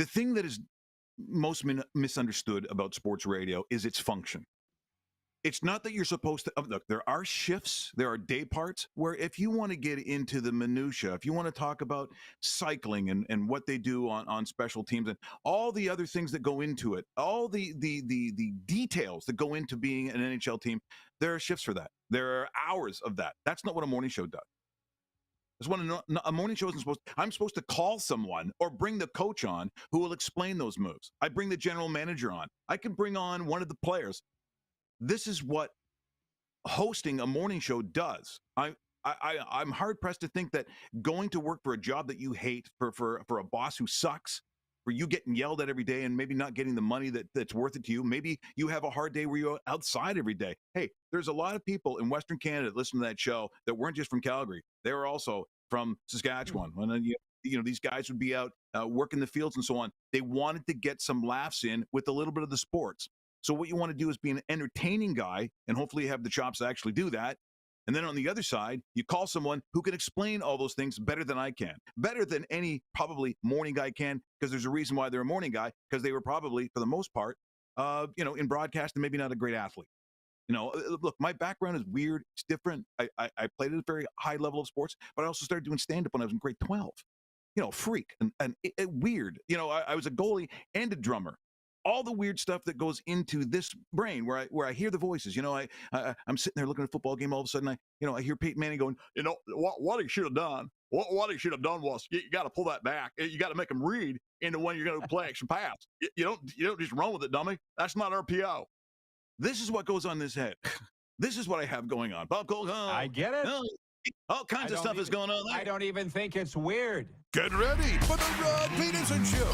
The thing that is most misunderstood about sports radio is its function. It's not that you're supposed to look. There are shifts, there are day parts where if you want to get into the minutia, if you want to talk about cycling and what they do on special teams and all the other things that go into it, all the details that go into being an NHL team, there are shifts for that. There are hours of that. That's not what a morning show does. That's what a morning show isn't supposed to. I'm supposed to call someone or bring the coach on who will explain those moves. I bring the general manager on. I can bring on one of the players. This is what hosting a morning show does. I'm hard pressed to think that going to work for a job that you hate, for a boss who sucks, for you getting yelled at every day and maybe not getting the money that's worth it to you. Maybe you have a hard day where you're outside every day. Hey, there's a lot of people in Western Canada that listen to that show that weren't just from Calgary. They were also from Saskatchewan. And these guys would be out working the fields and so on. They wanted to get some laughs in with a little bit of the sports. So what you want to do is be an entertaining guy, and hopefully you have the chops to actually do that. And then on the other side, you call someone who can explain all those things better than I can, better than any probably morning guy can, because there's a reason why they're a morning guy, because they were probably, for the most part, in broadcast and maybe not a great athlete. Look, my background is weird. It's different. I played at a very high level of sports, but I also started doing stand-up when I was in grade 12. Freak and weird. I was a goalie and a drummer. All the weird stuff that goes into this brain where I hear the voices. I'm sitting there looking at a football game. All of a sudden, I hear Peyton Manning going, what he should have done. What he should have done was you got to pull that back. You got to make him read into when you're going to play action pass. You don't just run with it, dummy. That's not RPO. This is what goes on in this head. This is what I have going on. Bob Cole, I get it. All kinds of stuff is going on there. I don't even think it's weird. Get ready for the Rod Pedersen Show.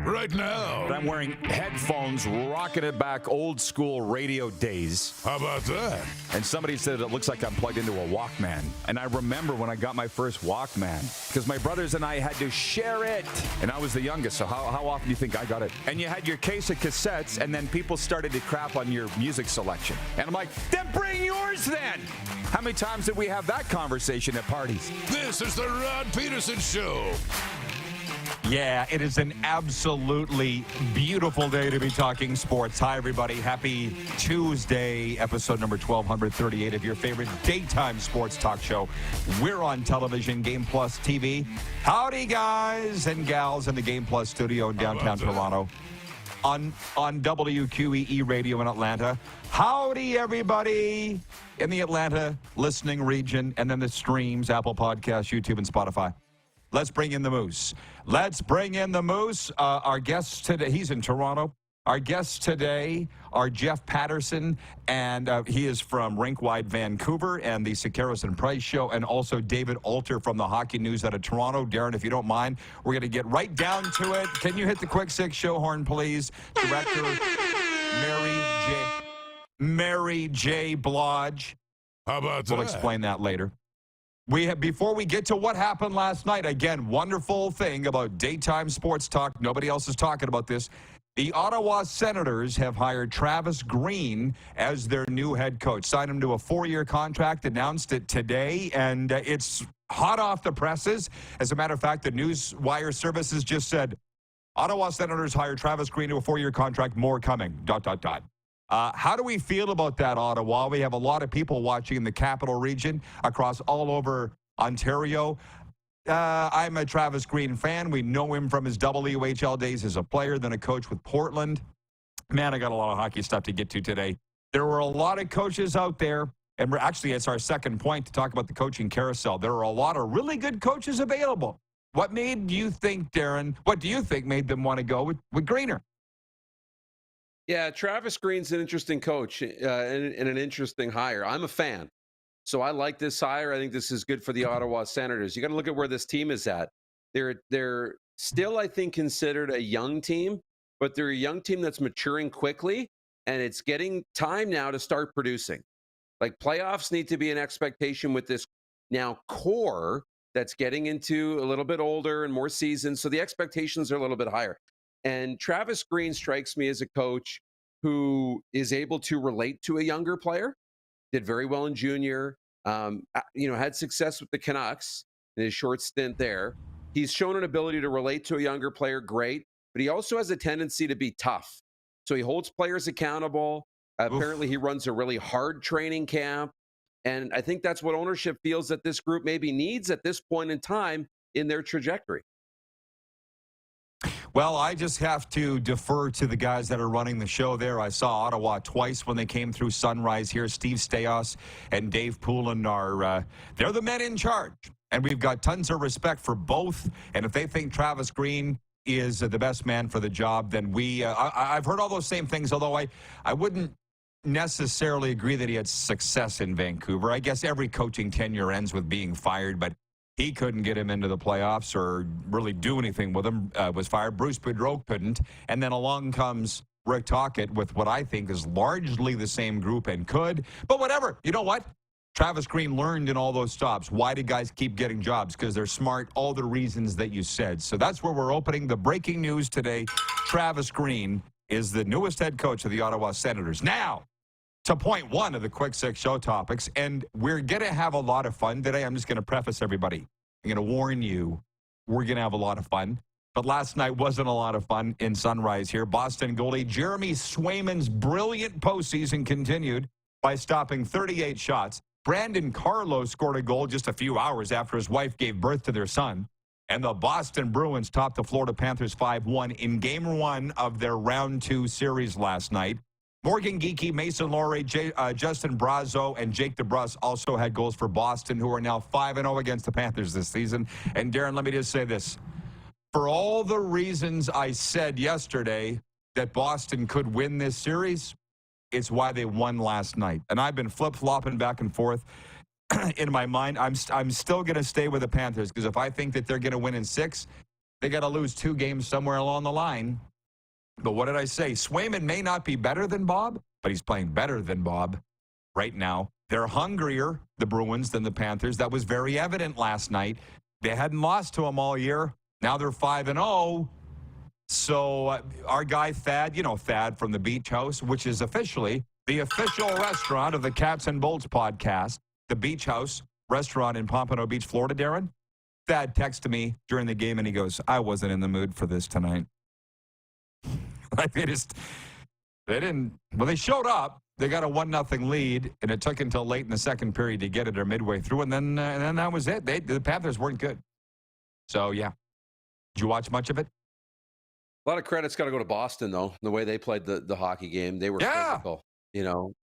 Right now. I'm wearing headphones, rocking it back, old school radio days. How about that? And somebody said it looks like I'm plugged into a Walkman. And I remember when I got my first Walkman, because my brothers and I had to share it. And I was the youngest, so how often do you think I got it? And you had your case of cassettes, and then people started to crap on your music selection. And I'm like, then bring yours then! How many times did we have that conversation at parties? This is the Rod Pedersen Show. Yeah, it is an absolutely beautiful day to be talking sports. Hi, everybody. Happy Tuesday, episode number 1238 of your favorite daytime sports talk show. We're on television, Game Plus TV. Howdy, guys and gals in the Game Plus studio in downtown Toronto. On WQEE radio in Atlanta. Howdy, everybody in the Atlanta listening region, and then the streams, Apple Podcasts, YouTube, and Spotify. Let's bring in the Moose. Our guests today, he's in Toronto. Our guests today are Jeff Pedersen, and he is from Rink-Wide Vancouver and the Sekeres and Price Show, and also David Alter from the Hockey News out of Toronto. Darren, if you don't mind, we're going to get right down to it. Can you hit the quick six show horn, please? Director Mary J. Blodge. How about that? We'll explain that later. Before we get to what happened last night, again, wonderful thing about daytime sports talk. Nobody else is talking about this. The Ottawa Senators have hired Travis Green as their new head coach. Signed him to a 4-year contract, announced it today, and it's hot off the presses. As a matter of fact, the Newswire services just said, Ottawa Senators hired Travis Green to a 4-year contract, more coming, ... How do we feel about that, Ottawa? We have a lot of people watching in the capital region, across all over Ontario. I'm a Travis Green fan. We know him from his WHL days as a player, then a coach with Portland. Man, I got a lot of hockey stuff to get to today. There were a lot of coaches out there, and it's our second point to talk about the coaching carousel. There are a lot of really good coaches available. What made you think, Darren, what do you think made them want to go with Greener? Yeah, Travis Green's an interesting coach and an interesting hire. I'm a fan. So I like this hire. I think this is good for the Ottawa Senators. You got to look at where this team is at. They're still, I think, considered a young team, but they're a young team that's maturing quickly, and it's getting time now to start producing. Like, playoffs need to be an expectation with this now core that's getting into a little bit older and more seasoned. So the expectations are a little bit higher. And Travis Green strikes me as a coach who is able to relate to a younger player, did very well in junior, had success with the Canucks in his short stint there. He's shown an ability to relate to a younger player, great, but he also has a tendency to be tough. So he holds players accountable. Apparently, he runs a really hard training camp. And I think that's what ownership feels that this group maybe needs at this point in time in their trajectory. Well, I just have to defer to the guys that are running the show there. I saw Ottawa twice when they came through Sunrise here. Steve Staios and Dave Poulin are they're the men in charge. And we've got tons of respect for both. And if they think Travis Green is the best man for the job, then I've heard all those same things, although I wouldn't necessarily agree that he had success in Vancouver. I guess every coaching tenure ends with being fired, but he couldn't get him into the playoffs or really do anything with him, was fired. Bruce Boudreau couldn't. And then along comes Rick Tocchet with what I think is largely the same group and could. But whatever. You know what? Travis Green learned in all those stops. Why did guys keep getting jobs? Because they're smart, all the reasons that you said. So that's where we're opening the breaking news today. Travis Green is the newest head coach of the Ottawa Senators. Now, to point one of the Quick Six show topics, and we're going to have a lot of fun today. I'm just going to preface everybody. I'm going to warn you, we're going to have a lot of fun. But last night wasn't a lot of fun in Sunrise here. Boston goalie Jeremy Swayman's brilliant postseason continued by stopping 38 shots. Brandon Carlo scored a goal just a few hours after his wife gave birth to their son. And the Boston Bruins topped the Florida Panthers 5-1 in Game 1 of their Round 2 series last night. Morgan Geekie, Mason Laurie, Justin Brazo, and Jake DeBrusk also had goals for Boston, who are now 5-0 against the Panthers this season. And Darren, let me just say this. For all the reasons I said yesterday that Boston could win this series, it's why they won last night. And I've been flip-flopping back and forth in my mind. I'm still going to stay with the Panthers because if I think that they're going to win in 6, they got to lose 2 games somewhere along the line. But what did I say? Swayman may not be better than Bob, but he's playing better than Bob right now. They're hungrier, the Bruins, than the Panthers. That was very evident last night. They hadn't lost to them all year. Now they're 5-0. So our guy Thad, Thad from the Beach House, which is officially the official restaurant of the Cats and Bolts podcast, the Beach House restaurant in Pompano Beach, Florida, Darren. Thad texted me during the game, and he goes, I wasn't in the mood for this tonight. Like they showed up. They got a 1-0 lead, and it took until late in the second period to get it or midway through, and then that was it. The Panthers weren't good. So, yeah. Did you watch much of it? A lot of credit's got to go to Boston, though, the way they played the hockey game. They were physical.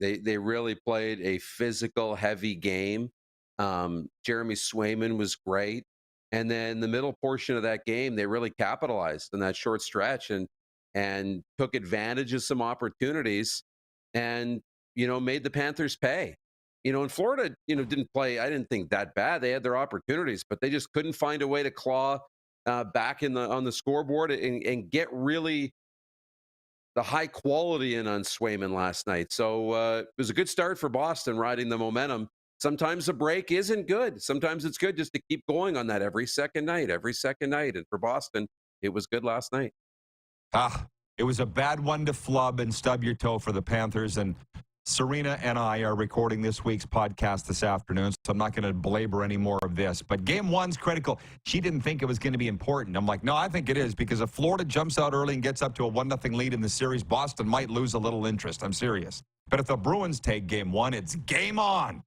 They really played a physical, heavy game. Jeremy Swayman was great. And then the middle portion of that game, they really capitalized in that short stretch and took advantage of some opportunities and, made the Panthers pay. And Florida, didn't play, I didn't think that bad. They had their opportunities, but they just couldn't find a way to claw back on the scoreboard and get really the high quality in on Swayman last night. So it was a good start for Boston riding the momentum. Sometimes a break isn't good. Sometimes it's good just to keep going on that every second night. And for Boston, it was good last night. It was a bad one to flub and stub your toe for the Panthers. And Serena and I are recording this week's podcast this afternoon, so I'm not going to belabor any more of this. But Game 1's critical. She didn't think it was going to be important. I'm like, no, I think it is, because if Florida jumps out early and gets up to a 1-0 lead in the series, Boston might lose a little interest. I'm serious. But if the Bruins take Game 1, it's game on.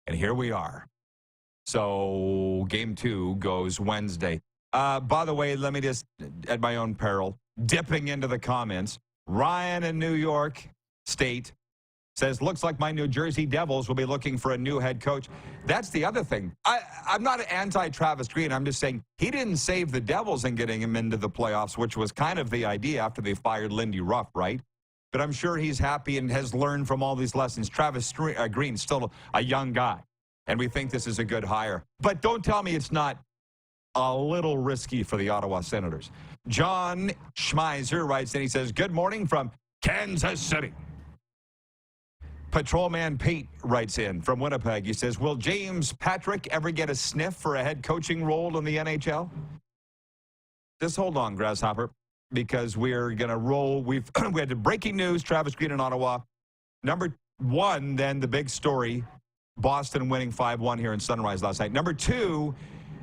And here we are. So Game 2 goes Wednesday. By the way, let me just, at my own peril, dipping into the comments, Ryan in New York State says, looks like my New Jersey Devils will be looking for a new head coach. That's the other thing. I'm not anti-Travis Green. I'm just saying he didn't save the Devils in getting him into the playoffs, which was kind of the idea after they fired Lindy Ruff, right? But I'm sure he's happy and has learned from all these lessons. Travis Green's still a young guy, and we think this is a good hire. But don't tell me it's not a little risky for the Ottawa Senators. John Schmeiser writes in, he says, good morning from Kansas City. Patrolman Pete writes in from Winnipeg. He says, will James Patrick ever get a sniff for a head coaching role in the NHL? Just hold on, Grasshopper, because we're going to roll. We had the breaking news, Travis Green in Ottawa. Number one, then the big story, Boston winning 5-1 here in Sunrise last night. Number two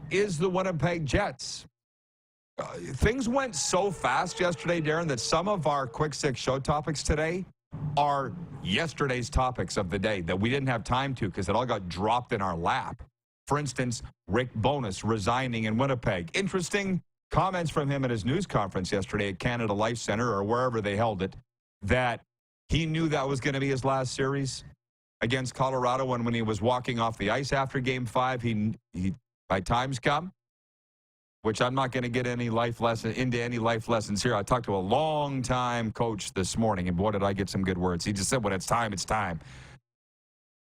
is the Winnipeg Jets. Things went so fast yesterday, Darren, that some of our Quick Six show topics today are yesterday's topics of the day that we didn't have time to because it all got dropped in our lap. For instance, Rick Bowness resigning in Winnipeg. Interesting comments from him at his news conference yesterday at Canada Life Center or wherever they held it, that he knew that was going to be his last series against Colorado, when he was walking off the ice after Game 5, he by times come, which I'm not going to get any life lessons here. I talked to a long-time coach this morning, and boy, did I get some good words. He just said, when it's time, it's time.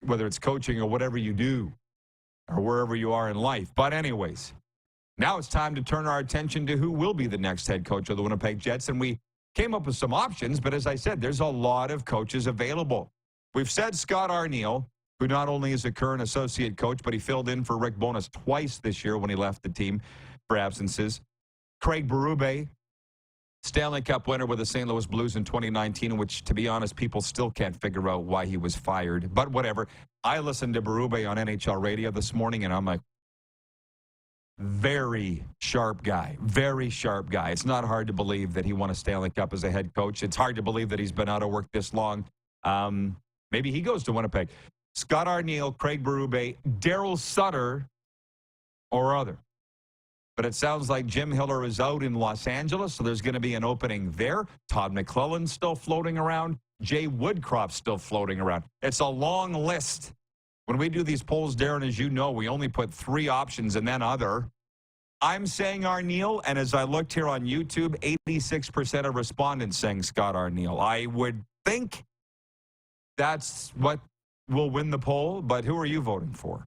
Whether it's coaching or whatever you do or wherever you are in life. But anyways, now it's time to turn our attention to who will be the next head coach of the Winnipeg Jets, and we came up with some options, but as I said, there's a lot of coaches available. We've said Scott Arniel, who not only is a current associate coach, but he filled in for Rick Bowness twice this year when he left the team for absences. Craig Berube, Stanley Cup winner with the St. Louis Blues in 2019, which, to be honest, people still can't figure out why he was fired. But whatever. I listened to Berube on NHL radio this morning, and I'm like, very sharp guy. Very sharp guy. It's not hard to believe that he won a Stanley Cup as a head coach. It's hard to believe that he's been out of work this long. Maybe he goes to Winnipeg. Scott Arniel, Craig Berube, Daryl Sutter, or other. But it sounds like Jim Hiller is out in Los Angeles, so there's going to be an opening there. Todd McClellan's still floating around. Jay Woodcroft's still floating around. It's a long list. When we do these polls, Darren, as you know, we only put 3 options and then other. I'm saying Arniel, and as I looked here on YouTube, 86% of respondents saying Scott Arniel. I would think that's what will win the poll, but who are you voting for?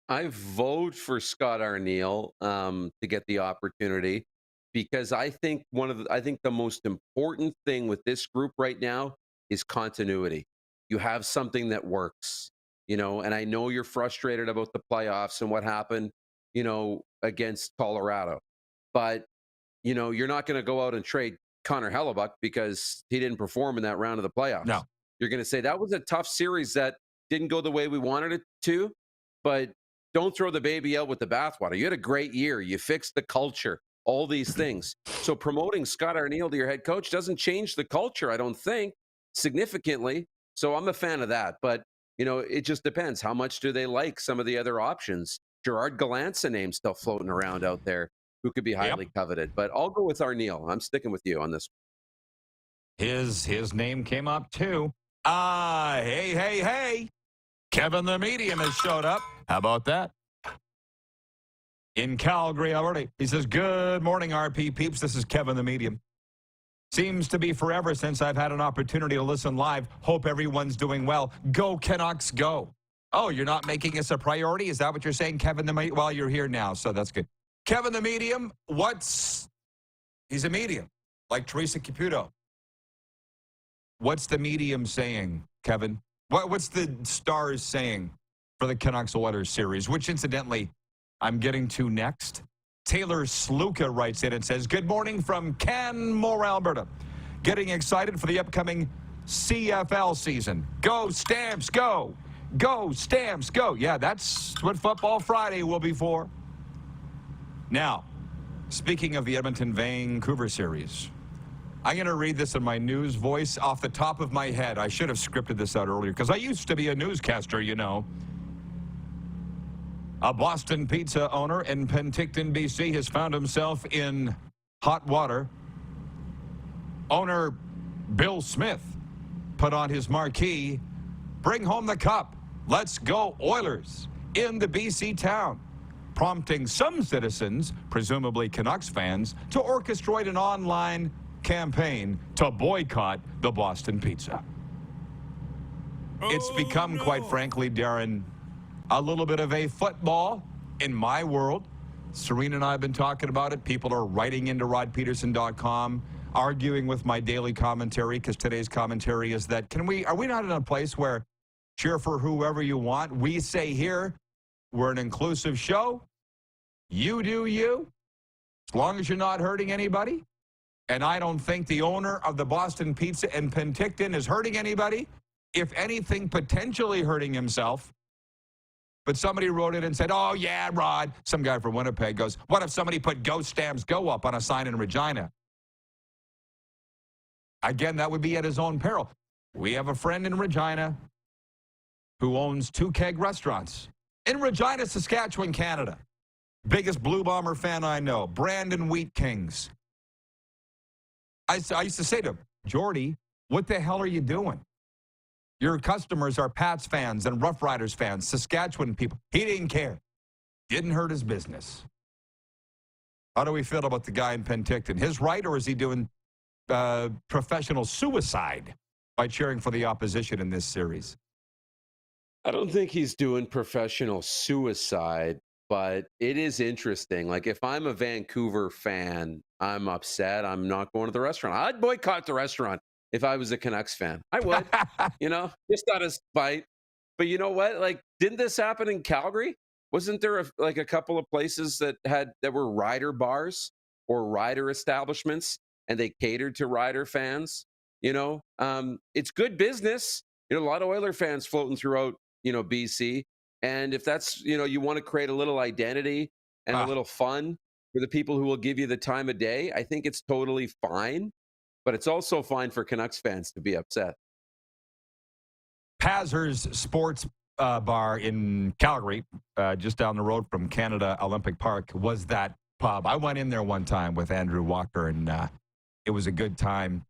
I vote for Scott Arniel to get the opportunity because I think the most important thing with this group right now is continuity. You have something that works, and I know you're frustrated about the playoffs and what happened, against Colorado, but you're not going to go out and trade Connor Hellebuck because he didn't perform in that round of the playoffs. No. You're going to say that was a tough series that didn't go the way we wanted it to, but don't throw the baby out with the bathwater. You had a great year. You fixed the culture, all these things. So promoting Scott Arniel to your head coach doesn't change the culture, I don't think, significantly. So I'm a fan of that. But, it just depends. How much do they like some of the other options? Gerard Gallant's a name still floating around out there who could be highly coveted. But I'll go with Arniel. I'm sticking with you on this. His name came up, too. Hey. Kevin the Medium has showed up. How about that? In Calgary, Alberta. He says, good morning, RP peeps. This is Kevin the Medium. Seems to be forever since I've had an opportunity to listen live. Hope everyone's doing well. Go Canucks, go. Oh, you're not making us a priority? Is that what you're saying, Kevin the Medium? Well, you're here now, so that's good. Kevin the Medium, he's a medium, like Teresa Caputo. What's the medium saying, Kevin? What's the Stars saying for the Canucks Oilers series, which incidentally I'm getting to next? Taylor Sluka writes in and says, good morning from Canmore, Alberta. Getting excited for the upcoming CFL season. Go Stamps, go. Go Stamps, go. Yeah, that's what Football Friday will be for. Now, speaking of the Edmonton-Vancouver series, I'm going to read this in my news voice off the top of my head. I should have scripted this out earlier because I used to be a newscaster, A Boston Pizza owner in Penticton, BC has found himself in hot water. Owner Bill Smith put on his marquee, bring home the cup, let's go Oilers, in the BC town, prompting some citizens, presumably Canucks fans, to orchestrate an online campaign to boycott the Boston Pizza. It's become, quite frankly, Darren, a little bit of a football in my world. Serena and I have been talking about it. People are writing into rodpeterson.com, arguing with my daily commentary, because today's commentary is that are we not in a place where cheer for whoever you want? We say here, we're an inclusive show. You do you, as long as you're not hurting anybody. And I don't think the owner of the Boston Pizza in Penticton is hurting anybody. If anything, potentially hurting himself. But somebody wrote in and said, oh, yeah, Rod. Some guy from Winnipeg goes, what if somebody put Go Stamps Go up on a sign in Regina? Again, that would be at his own peril. We have a friend in Regina who owns 2 keg restaurants in Regina, Saskatchewan, Canada. Biggest Blue Bomber fan I know, Brandon Wheat Kings. I used to say to him, Jordy, what the hell are you doing? Your customers are Pats fans and Rough Riders fans, Saskatchewan people. He didn't care. Didn't hurt his business. How do we feel about the guy in Penticton? His right, or is he doing professional suicide by cheering for the opposition in this series? I don't think he's doing professional suicide, but it is interesting. Like, if I'm a Vancouver fan, I'm upset. I'm not going to the restaurant. I'd boycott the restaurant if I was a Canucks fan. I would, just out of spite. But you know what? Like, didn't this happen in Calgary? Wasn't there a couple of places that were Rider bars or Rider establishments, and they catered to Rider fans? It's good business. A lot of Oiler fans floating throughout, BC. And if that's, you want to create a little identity and a little fun for the people who will give you the time of day, I think it's totally fine. But it's also fine for Canucks fans to be upset. Pazer's Sports Bar in Calgary, just down the road from Canada Olympic Park, was that pub. I went in there one time with Andrew Walker, and it was a good time.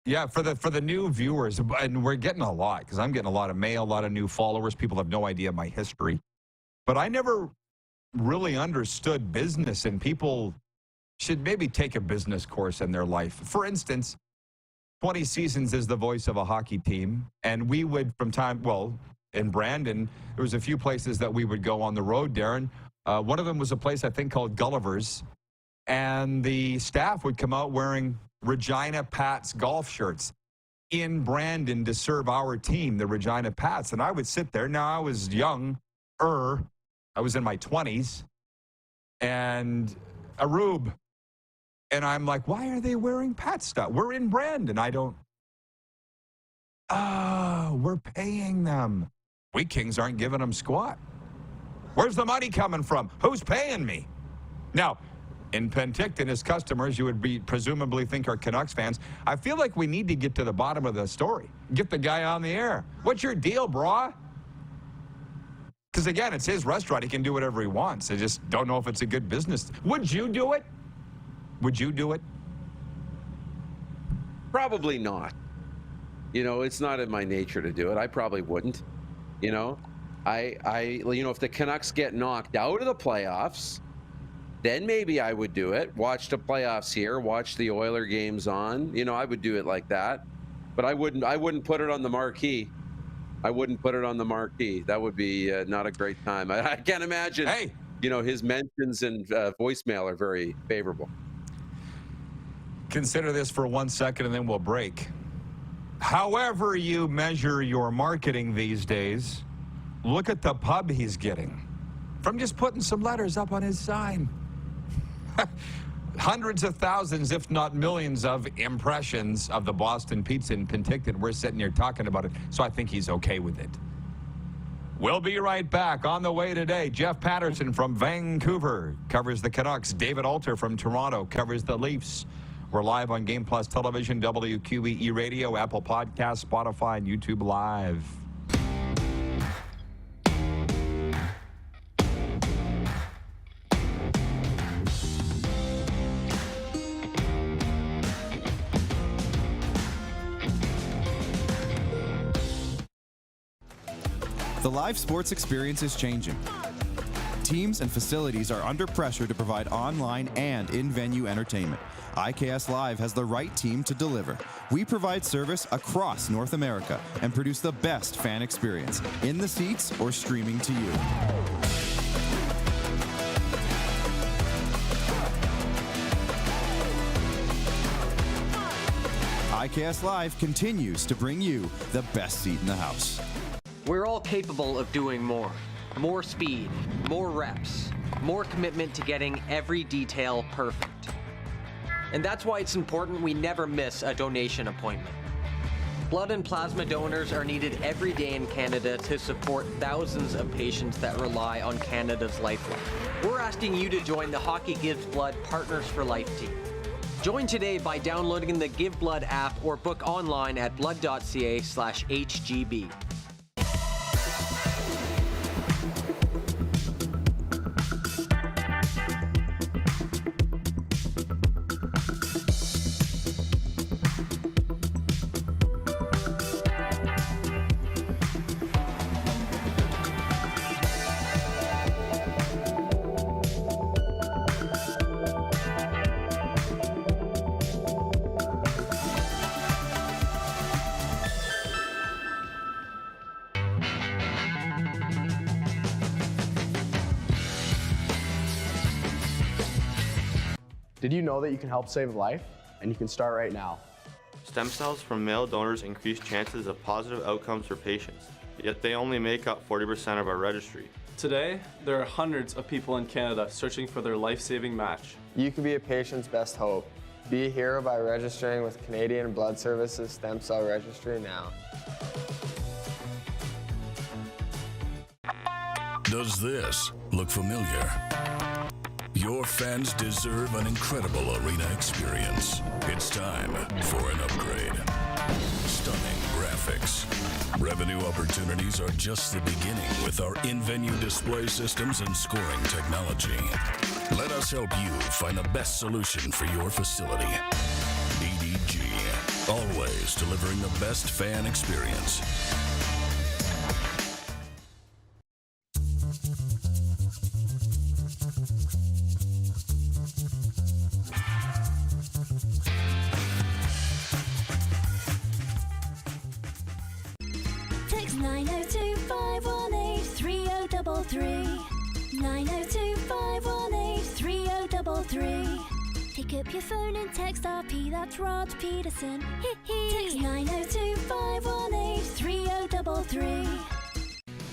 Yeah, for the new viewers, and we're getting a lot, because I'm getting a lot of mail, a lot of new followers. People have no idea my history. But I never really understood business, and people should maybe take a business course in their life. For instance, 20 seasons as the voice of a hockey team, and we would in Brandon, there was a few places that we would go on the road, Darren. One of them was a place I think called Gulliver's, and the staff would come out wearing Regina Pats golf shirts in Brandon to serve our team, the Regina Pats. And I would sit there. Now, I was young. I was in my 20s. And a rube. And I'm like, why are they wearing Pat stuff? We're in Brandon. We're paying them. We Kings aren't giving them squat. Where's the money coming from? Who's paying me? Now, in Penticton, as customers, you would presumably think are Canucks fans. I feel like we need to get to the bottom of the story. Get the guy on the air. What's your deal, brah? Because, again, it's his restaurant. He can do whatever he wants. I just don't know if it's a good business. Would you do it? Would you do it? Probably not. It's not in my nature to do it. I probably wouldn't. If the Canucks get knocked out of the playoffs, then maybe I would do it. Watch the playoffs here, watch the Oiler games on. I would do it like that. But I wouldn't put it on the marquee. I wouldn't put it on the marquee. That would be not a great time. I can't imagine. Hey. His mentions and voicemail are very favorable. Consider this for 1 second, and then we'll break. However you measure your marketing these days, look at the pub he's getting from just putting some letters up on his sign. Hundreds of thousands, if not millions, of impressions of the Boston Pizza in Penticton. We're sitting here talking about it, so I think he's okay with it. We'll be right back. On the way today, Jeff Pedersen from Vancouver covers the Canucks. David Alter from Toronto covers the Leafs. We're live on Game Plus Television, WQEE Radio, Apple Podcasts, Spotify, and YouTube Live. The live sports experience is changing. Teams and facilities are under pressure to provide online and in-venue entertainment. IKS Live has the right team to deliver. We provide service across North America and produce the best fan experience, in the seats or streaming to you. ICAST Live continues to bring you the best seat in the house. We're all capable of doing more. More speed, more reps, more commitment to getting every detail perfect. And that's why it's important we never miss a donation appointment. Blood and plasma donors are needed every day in Canada to support thousands of patients that rely on Canada's lifeline. We're asking you to join the Hockey Gives Blood Partners for Life team. Join today by downloading the Give Blood app or book online at blood.ca/HGB. Did you know that you can help save a life? And you can start right now. Stem cells from male donors increase chances of positive outcomes for patients, yet they only make up 40% of our registry. Today, there are hundreds of people in Canada searching for their life-saving match. You can be a patient's best hope. Be a hero by registering with Canadian Blood Services Stem Cell Registry now. Does this look familiar? Your fans deserve an incredible arena experience. It's time for an upgrade. Stunning graphics. Revenue opportunities are just the beginning with our in-venue display systems and scoring technology. Let us help you find the best solution for your facility. EDG, always delivering the best fan experience. Text 902-518-3033. 902-518-3033. Pick up your phone and text RP, that's Rod Pedersen. Text 902-518-3033.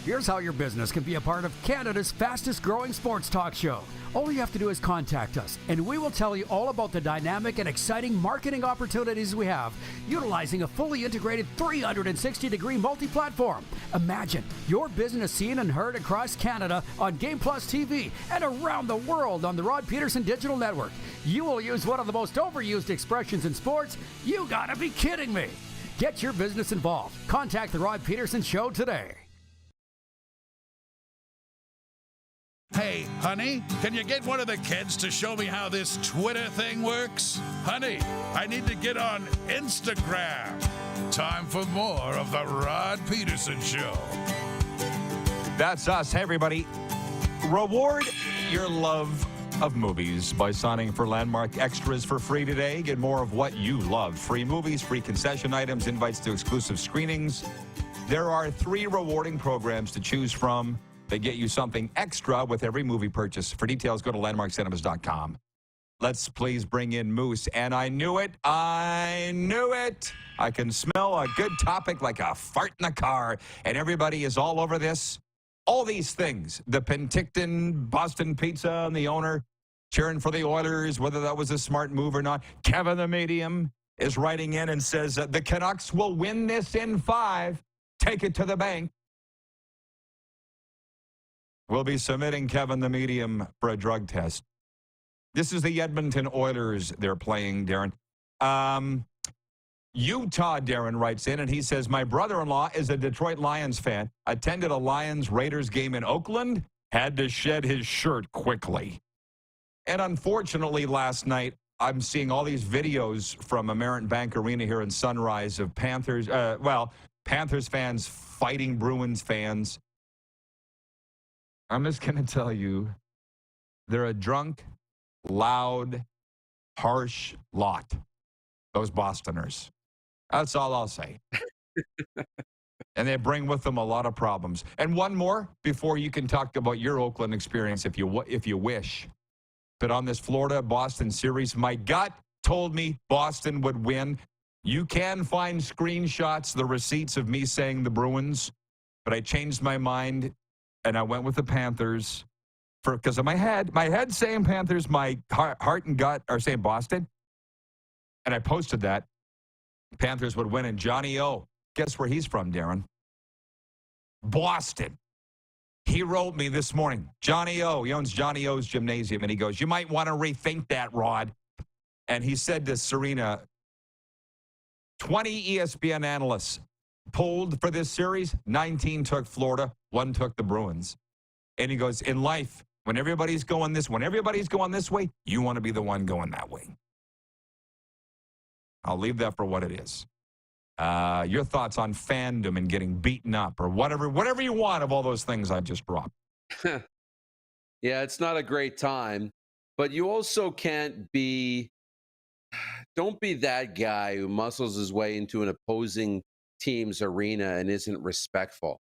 Here's how your business can be a part of Canada's fastest growing sports talk show. All you have to do is contact us, and we will tell you all about the dynamic and exciting marketing opportunities we have, utilizing a fully integrated 360-degree multi-platform. Imagine your business seen and heard across Canada on Game Plus TV and around the world on the Rod Pedersen Digital Network. You will use one of the most overused expressions in sports. You gotta be kidding me. Get your business involved. Contact the Rod Pedersen Show today. Hey, honey, can you get one of the kids to show me how this Twitter thing works? Honey, I need to get on Instagram. Time for more of the Rod Pedersen Show. That's us. Hey, everybody. Reward your love of movies by signing for Landmark Extras for free today. Get more of what you love. Free movies, free concession items, invites to exclusive screenings. There are 3 rewarding programs to choose from. They get you something extra with every movie purchase. For details, go to landmarkcinemas.com. Let's please bring in Moose. And I knew it. I can smell a good topic like a fart in the car. And everybody is all over this. All these things. The Penticton, Boston Pizza, and the owner cheering for the Oilers, whether that was a smart move or not. Kevin the Medium is writing in and says that the Canucks will win this in 5. Take it to the bank. We'll be submitting Kevin the Medium for a drug test. This is the Edmonton Oilers they're playing, Darren. Utah, Darren writes in, and he says, my brother-in-law is a Detroit Lions fan, attended a Lions-Raiders game in Oakland, had to shed his shirt quickly. And unfortunately, last night, I'm seeing all these videos from American Bank Arena here in Sunrise of Panthers fans fighting Bruins fans. I'm just going to tell you, they're a drunk, loud, harsh lot, those Bostoners. That's all I'll say. And they bring with them a lot of problems. And one more before you can talk about your Oakland experience if you wish. But on this Florida-Boston series, my gut told me Boston would win. You can find screenshots, the receipts of me saying the Bruins, but I changed my mind and I went with the Panthers because of my head. My head's saying Panthers, my heart and gut are saying Boston. And I posted that. Panthers would win, and Johnny O, guess where he's from, Darren? Boston. He wrote me this morning. Johnny O, he owns Johnny O's Gymnasium, and he goes, you might want to rethink that, Rod. And he said to Serena, 20 ESPN analysts polled for this series, 19 took Florida, 1 took the Bruins. And he goes, in life, when everybody's going this way, you want to be the one going that way. I'll leave that for what it is. Your thoughts on fandom and getting beaten up or whatever you want of all those things I've just dropped. Yeah, it's not a great time, but you also don't be that guy who muscles his way into an opposing team's arena and isn't respectful.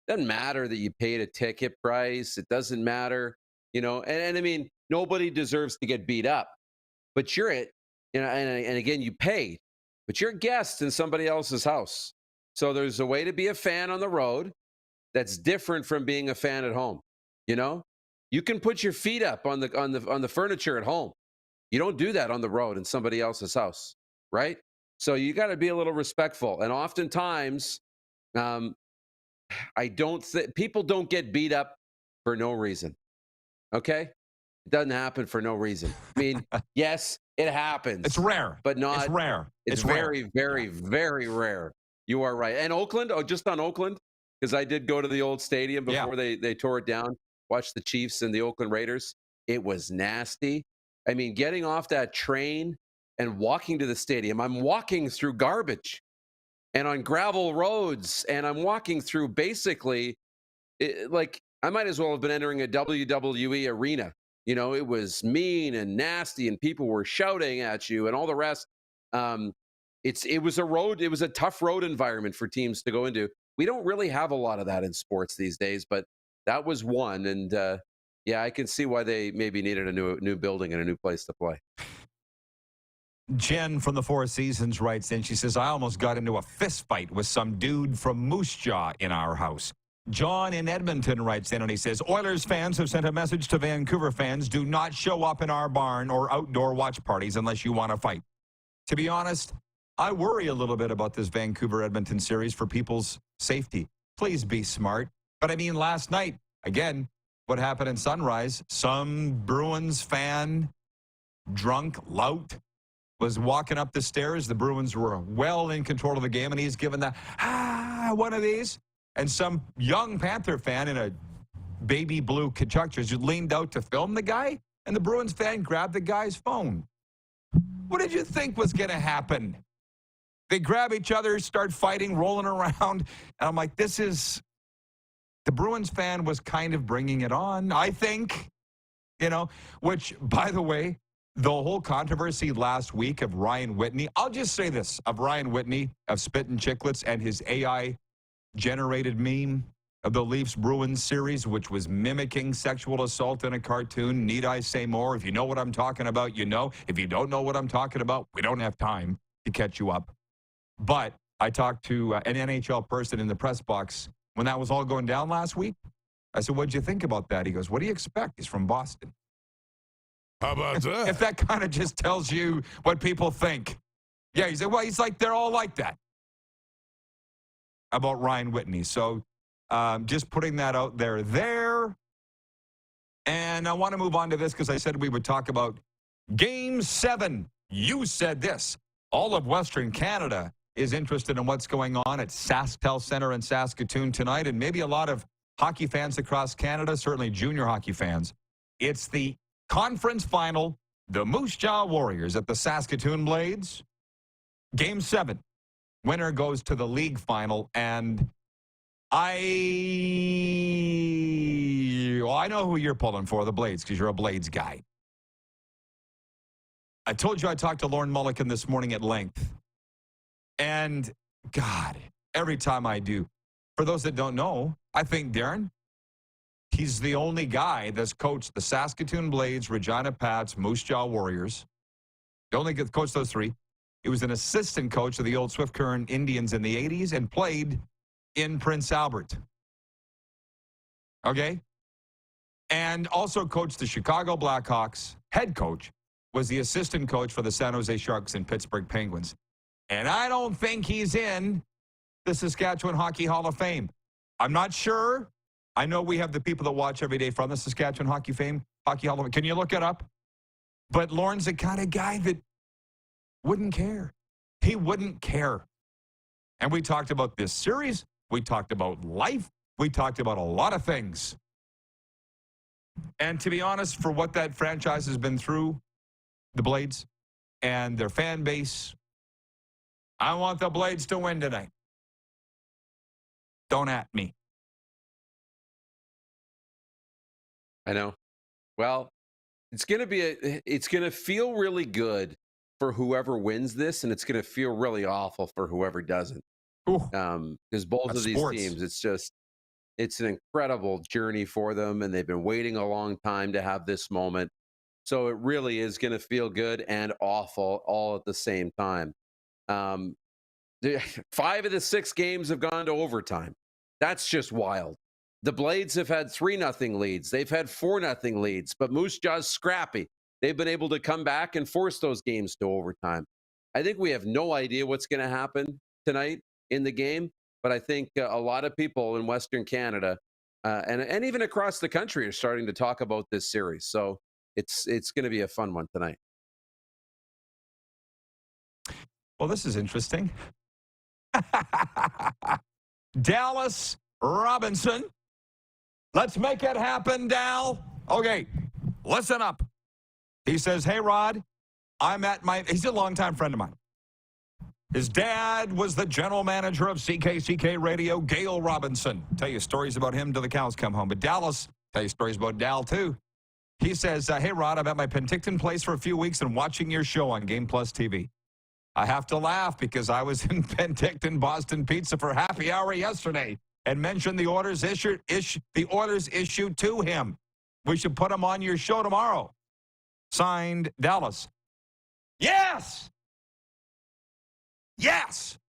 Doesn't matter that you paid a ticket price. It doesn't matter, and I mean, nobody deserves to get beat up, but you're it. And again, you paid, but you're a guest in somebody else's house. So there's a way to be a fan on the road that's different from being a fan at home. You can put your feet up on the furniture at home. You don't do that on the road in somebody else's house, right? So you got to be a little respectful. And oftentimes, people don't get beat up for no reason. Okay, it doesn't happen for no reason. I mean, yes. It happens. It's rare. But not. It's rare. It's very, rare. Very, very rare. You are right. And Oakland, just on Oakland, because I did go to the old stadium before they tore it down, watch the Chiefs and the Oakland Raiders. It was nasty. I mean, getting off that train and walking to the stadium, I'm walking through garbage and on gravel roads, and I'm walking through basically, I might as well have been entering a WWE arena. It was mean and nasty, and people were shouting at you and all the rest. It was a tough road environment for teams to go into. We don't really have a lot of that in sports these days, but that was one. And I can see why they maybe needed a new building and a new place to play. Jen from the Four Seasons writes in. She says, I almost got into a fist fight with some dude from Moose Jaw in our house. John in Edmonton writes in, and he says, Oilers fans have sent a message to Vancouver fans, do not show up in our barn or outdoor watch parties unless you want to fight. To be honest, I worry a little bit about this Vancouver-Edmonton series for people's safety. Please be smart. But I mean, last night, again, what happened in Sunrise, some Bruins fan, drunk, lout, was walking up the stairs. The Bruins were well in control of the game, and he's given one of these. And some young Panther fan in a baby blue Kachuk leaned out to film the guy, and the Bruins fan grabbed the guy's phone. What did you think was going to happen? They grab each other, start fighting, rolling around. And I'm like, the Bruins fan was kind of bringing it on, I think, which, by the way, the whole controversy last week of Ryan Whitney, I'll just say this, of Ryan Whitney, of Spittin' Chicklets and his AI-generated meme of the Leafs-Bruins series, which was mimicking sexual assault in a cartoon. Need I say more? If you know what I'm talking about, you know. If you don't know what I'm talking about, we don't have time to catch you up. But I talked to an NHL person in the press box when that was all going down last week. I said, what'd you think about that? He goes, what do you expect? He's from Boston. How about that? If that kind of just tells you what people think. Yeah, he said, well, he's like, they're all like that. About Ryan Whitney. So just putting that out there. And I want to move on to this because I said we would talk about Game 7. You said this. All of Western Canada is interested in what's going on at SaskTel Center in Saskatoon tonight, and maybe a lot of hockey fans across Canada, certainly junior hockey fans. It's the conference final, the Moose Jaw Warriors at the Saskatoon Blades. Game 7. Winner goes to the league final, and I know who you're pulling for, the Blades, because you're a Blades guy. I told you I talked to Lauren Mulliken this morning at length. And, God, every time I do, for those that don't know, I think, Darren, he's the only guy that's coached the Saskatoon Blades, Regina Pats, Moose Jaw Warriors. The only coach those three. He was an assistant coach of the old Swift Current Indians in the 80s and played in Prince Albert. Okay? And also coached the Chicago Blackhawks. Head coach was the assistant coach for the San Jose Sharks and Pittsburgh Penguins. And I don't think he's in the Saskatchewan Hockey Hall of Fame. I'm not sure. I know we have the people that watch every day from the Saskatchewan Hockey Hall of Fame. Can you look it up? But Lauren's the kind of guy that wouldn't care. He wouldn't care. And we talked about this series. We talked about life. We talked about a lot of things. And to be honest, for what that franchise has been through, the Blades and their fan base, I want the Blades to win tonight. Don't at me. I know. Well, it's going to feel really good for whoever wins this, and it's going to feel really awful for whoever doesn't. Because both of these teams, it's an incredible journey for them, and they've been waiting a long time to have this moment. So it really is going to feel good and awful all at the same time. 5 of the 6 games have gone to overtime. That's just wild. The Blades have had 3-0 leads. They've had 4-0 leads, but Moose Jaw's scrappy. They've been able to come back and force those games to overtime. I think we have no idea what's going to happen tonight in the game, but I think a lot of people in Western Canada and even across the country are starting to talk about this series. So it's going to be a fun one tonight. Well, this is interesting. Dallas Robinson. Let's make it happen, Dal. Okay, listen up. He says, hey, Rod, he's a longtime friend of mine. His dad was the general manager of CKCK Radio, Gail Robinson. Tell you stories about him till the cows come home. But Dallas, tell you stories about Dal, too. He says, hey, Rod, I'm at my Penticton place for a few weeks and watching your show on Game Plus TV. I have to laugh because I was in Penticton Boston Pizza for happy hour yesterday and mentioned the orders issued to him. We should put them on your show tomorrow. Signed, Dallas. Yes! Yes!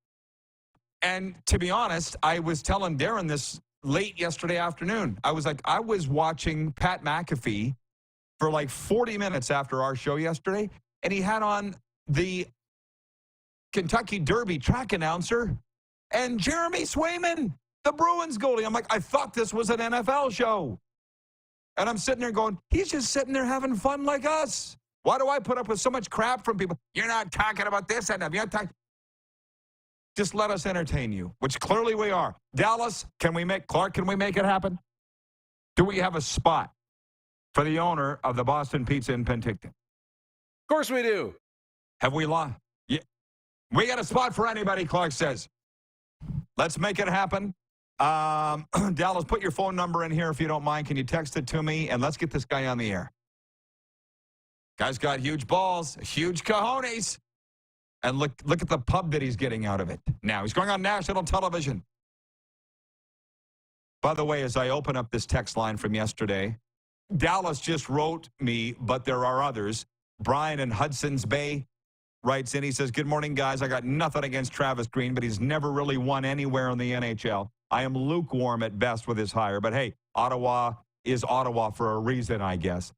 And to be honest, I was telling Darren this late yesterday afternoon. I was watching Pat McAfee for like 40 minutes after our show yesterday, and he had on the Kentucky Derby track announcer and Jeremy Swayman, the Bruins goalie. I'm like, I thought this was an NFL show. And I'm sitting there going, he's just sitting there having fun like us. Why do I put up with so much crap from people? You're not talking about this and that. You're not talking. Just let us entertain you, which clearly we are. Dallas, can we make it happen? Do we have a spot for the owner of the Boston Pizza in Penticton? Of course we do. Have we lost? Yeah. We got a spot for anybody, Clark says. Let's make it happen. Dallas, put your phone number in here if you don't mind. Can you text it to me? And let's get this guy on the air. Guy's got huge balls, huge cojones. And look at the pub that he's getting out of it. Now, he's going on national television. By the way, as I open up this text line from yesterday, Dallas just wrote me, but there are others. Brian in Hudson's Bay writes in. He says, good morning, guys. I got nothing against Travis Green, but he's never really won anywhere in the NHL. I am lukewarm at best with his hire. But, hey, Ottawa is Ottawa for a reason, I guess.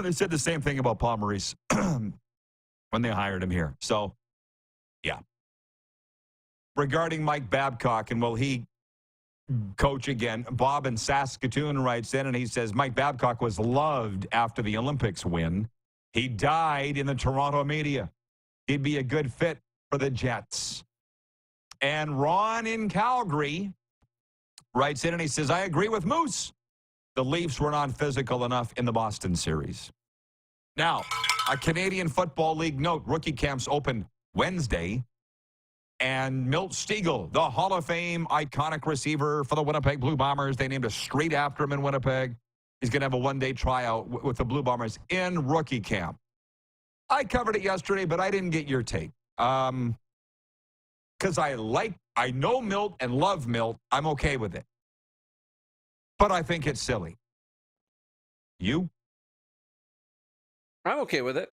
They said the same thing about Paul Maurice when they hired him here. So, yeah. Regarding Mike Babcock and will he coach again, Bob in Saskatoon writes in and he says, Mike Babcock was loved after the Olympics win. He died in the Toronto media. He'd be a good fit for the Jets. And Ron in Calgary writes in and he says, I agree with Moose. The Leafs were not physical enough in the Boston series. Now, a Canadian Football League note, rookie camps open Wednesday. And Milt Stegall, the Hall of Fame iconic receiver for the Winnipeg Blue Bombers. They named a street after him in Winnipeg. He's going to have a one-day tryout with the Blue Bombers in rookie camp. I covered it yesterday, but I didn't get your take. Because I know Milt and love Milt. I'm okay with it. But I think it's silly. You? I'm okay with it.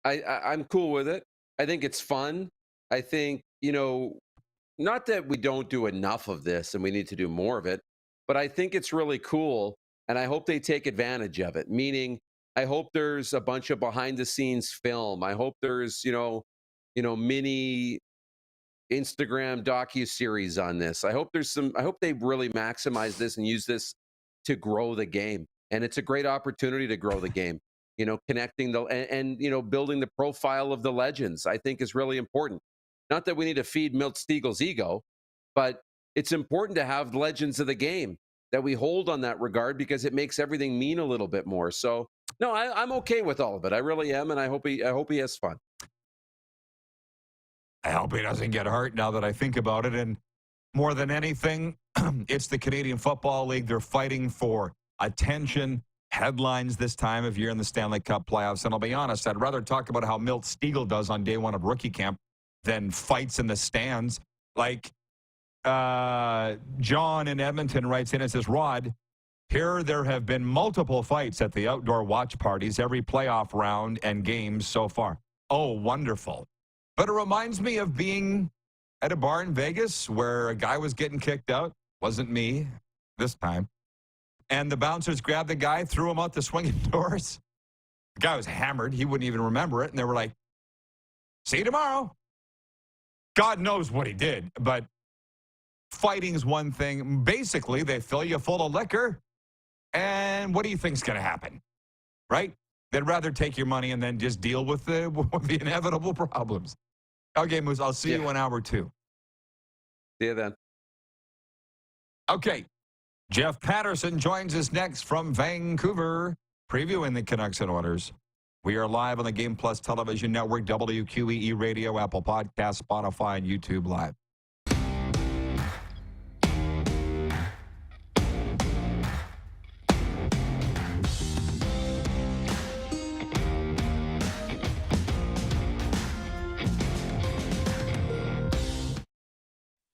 I'm cool with it. I think it's fun. I think, not that we don't do enough of this and we need to do more of it, but I think it's really cool, and I hope they take advantage of it. Meaning, I hope there's a bunch of behind-the-scenes film. I hope there's, mini Instagram docu-series on this. I hope they really maximize this and use this to grow the game. And it's a great opportunity to grow the game. Connecting and building the profile of the legends, I think, is really important. Not that we need to feed Milt Stiegel's ego, but it's important to have legends of the game that we hold on that regard, because it makes everything mean a little bit more. So, no, I'm okay with all of it. I really am, and I hope he has fun. I hope he doesn't get hurt, now that I think about it. And more than anything, it's the Canadian Football League. They're fighting for attention, headlines this time of year in the Stanley Cup Playoffs. And I'll be honest, I'd rather talk about how Milt Stiegel does on day one of rookie camp than fights in the stands. Like John in Edmonton writes in and says, Rod, here there have been multiple fights at the outdoor watch parties every playoff round and games so far. Oh, wonderful. But it reminds me of being at a bar in Vegas where a guy was getting kicked out. Wasn't me this time. And the bouncers grabbed the guy, threw him out the swinging doors. The guy was hammered. He wouldn't even remember it. And they were like, see you tomorrow. God knows what he did. But fighting's one thing. Basically, they fill you full of liquor. And what do you think's going to happen? Right? They'd rather take your money and then just deal with the inevitable problems. Okay, Moose, I'll see you in hour 2. See you then. Okay. Jeff Pedersen joins us next from Vancouver, previewing the Canucks and Oilers. We are live on the Game Plus Television Network, WQEE Radio, Apple Podcasts, Spotify, and YouTube Live.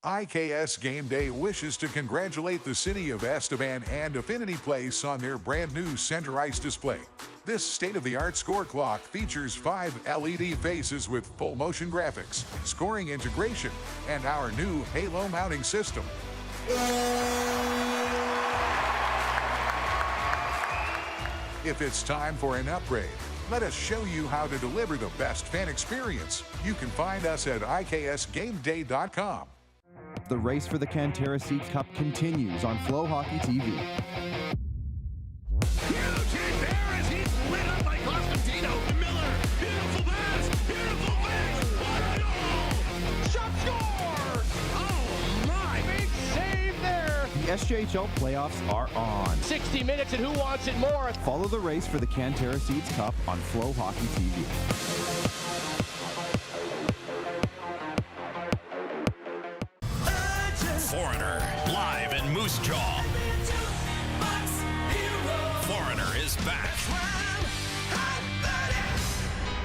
IKS Game Day wishes to congratulate the city of Estevan and Affinity Place on their brand new center ice display. This state-of-the-art score clock features 5 LED faces with full motion graphics, scoring integration, and our new Halo mounting system. If it's time for an upgrade, let us show you how to deliver the best fan experience. You can find us at IKSGameDay.com. The race for the Cantera Seeds Cup continues on Flow Hockey TV. The SJHL playoffs are on. 60 minutes and who wants it more? Follow the race for the Cantera Seeds Cup on Flow Hockey TV. Foreigner, live in Moose Jaw. Foreigner is back.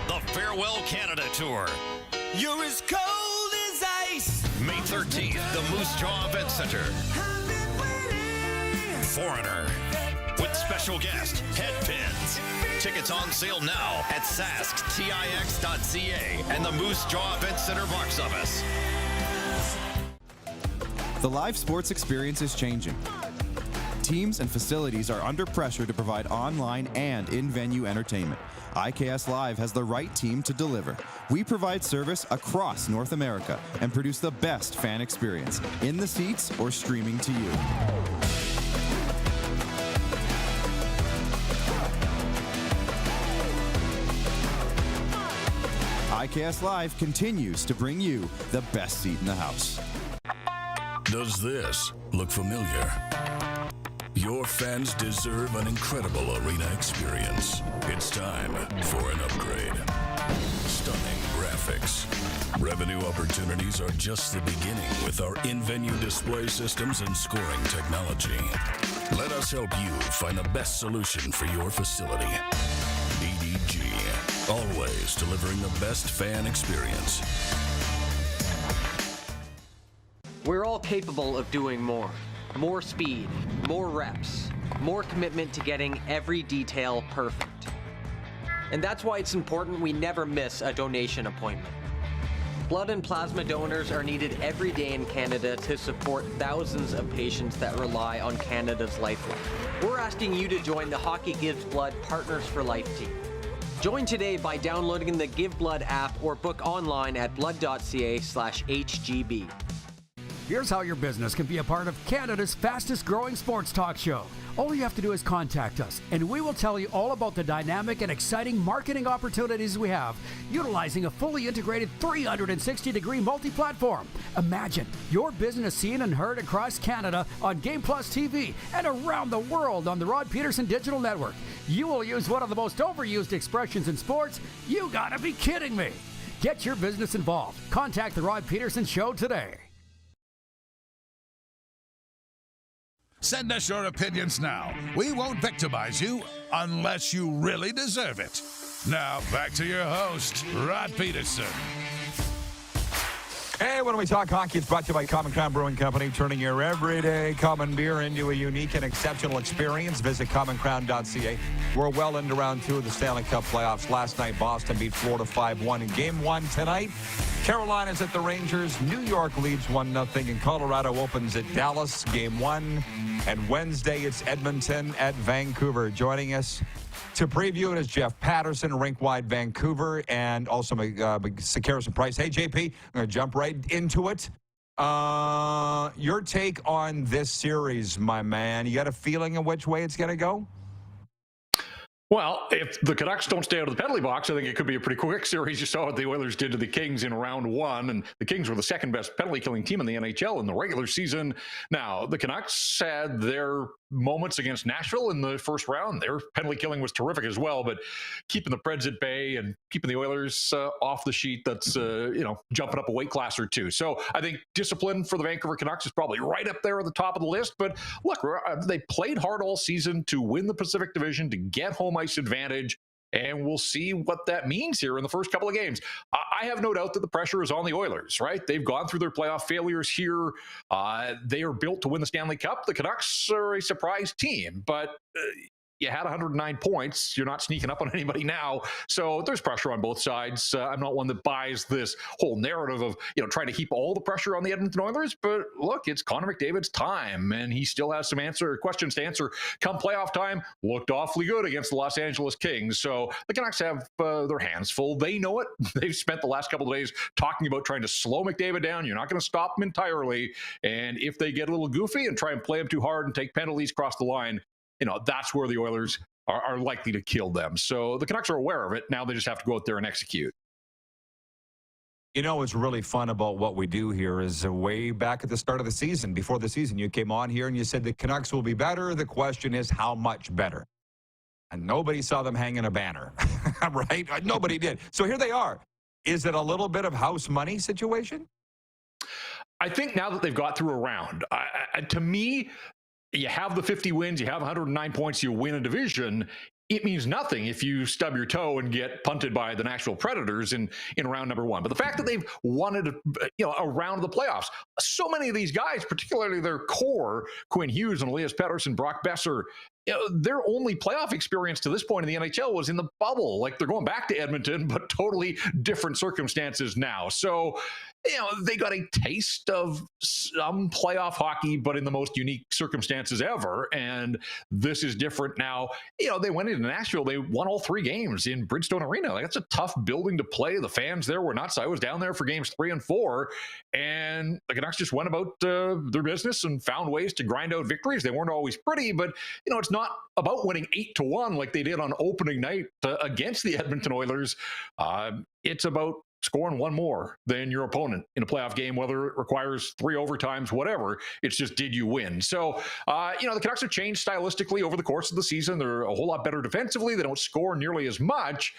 The Farewell Canada Tour. You're as cold as ice. May 13th, the Moose Jaw Event Center. Foreigner, with special guest, Headpins. Tickets on sale now at sasktix.ca and the Moose Jaw Event Center box office. The live sports experience is changing. Teams and facilities are under pressure to provide online and in-venue entertainment. IKS Live has the right team to deliver. We provide service across North America and produce the best fan experience, in the seats or streaming to you. IKS Live continues to bring you the best seat in the house. Does this look familiar? Your fans deserve an incredible arena experience. It's time for an upgrade. Stunning graphics. Revenue opportunities are just the beginning with our in-venue display systems and scoring technology. Let us help you find the best solution for your facility. DDG, always delivering the best fan experience. We're all capable of doing more. More speed, more reps, more commitment to getting every detail perfect. And that's why it's important we never miss a donation appointment. Blood and plasma donors are needed every day in Canada to support thousands of patients that rely on Canada's lifeline. We're asking you to join the Hockey Gives Blood Partners for Life team. Join today by downloading the Give Blood app or book online at blood.ca/HGB. Here's how your business can be a part of Canada's fastest growing sports talk show. All you have to do is contact us, and we will tell you all about the dynamic and exciting marketing opportunities we have, utilizing a fully integrated 360-degree multi-platform. Imagine your business seen and heard across Canada on Game Plus TV and around the world on the Rod Pedersen Digital Network. You will use one of the most overused expressions in sports. You gotta be kidding me. Get your business involved. Contact the Rod Pedersen Show today. Send us your opinions now. We won't victimize you unless you really deserve it. Now, back to your host, Rod Pedersen. Hey, when we talk hockey, it's brought to you by Common Crown Brewing Company, turning your everyday common beer into a unique and exceptional experience. Visit commoncrown.ca. We're well into round 2 of the Stanley Cup Playoffs. Last night, Boston beat Florida 5-1 in Game 1 tonight. Carolina's at the Rangers. New York leads 1-0, and Colorado opens at Dallas, Game 1. And Wednesday, it's Edmonton at Vancouver. Joining us to preview it is Jeff Pedersen, Rink-Wide Vancouver, and also Harrison Price. Hey, JP, I'm going to jump right into it. Your take on this series, my man. You got a feeling of which way it's going to go? Well, if the Canucks don't stay out of the penalty box, I think it could be a pretty quick series. You saw what the Oilers did to the Kings in round 1, and the Kings were the second best penalty-killing team in the NHL in the regular season. Now, the Canucks had their moments against Nashville in the first round. Their penalty killing was terrific as well, but keeping the Preds at bay and keeping the Oilers off the sheet, that's jumping up a weight class or two. So I think discipline for the Vancouver Canucks is probably right up there at the top of the list. But look, they played hard all season to win the Pacific Division, to get home ice advantage, and we'll see what that means here in the first couple of games. I have no doubt that the pressure is on the Oilers, right? They've gone through their playoff failures here. They are built to win the Stanley Cup. The Canucks are a surprise team, but you had 109 points. You're not sneaking up on anybody now. So there's pressure on both sides. I'm not one that buys this whole narrative of, trying to heap all the pressure on the Edmonton Oilers. But look, it's Connor McDavid's time, and he still has some questions to answer come playoff time. Looked awfully good against the Los Angeles Kings. So the Canucks have their hands full. They know it. They've spent the last couple of days talking about trying to slow McDavid down. You're not going to stop him entirely. And if they get a little goofy and try and play him too hard and take penalties across the line, that's where the Oilers are likely to kill them. So the Canucks are aware of it. Now they just have to go out there and execute. What's really fun about what we do here is way back at the start of the season, before the season, you came on here and you said the Canucks will be better. The question is how much better? And nobody saw them hanging a banner, right? Nobody did. So here they are. Is it a little bit of house money situation? I think now that they've got through a round, to me, you have the 50 wins, you have 109 points, you win a division. It means nothing if you stub your toe and get punted by the Nashville Predators in round number 1. But the fact that they've won a round of the playoffs, so many of these guys, particularly their core, Quinn Hughes and Elias Pettersson, Brock Besser, their only playoff experience to this point in the NHL was in the bubble. Like, they're going back to Edmonton, but totally different circumstances now. So, they got a taste of some playoff hockey, but in the most unique circumstances ever. And this is different now. They went into Nashville. They won all 3 games in Bridgestone Arena. Like, that's a tough building to play. The fans there were nuts. I was down there for games 3 and 4. And the Canucks just went about their business and found ways to grind out victories. They weren't always pretty, but, it's not about winning 8-1 like they did on opening night against the Edmonton Oilers. It's about scoring one more than your opponent in a playoff game, whether it requires 3 overtimes, whatever. It's just, did you win? So, the Canucks have changed stylistically over the course of the season. They're a whole lot better defensively. They don't score nearly as much,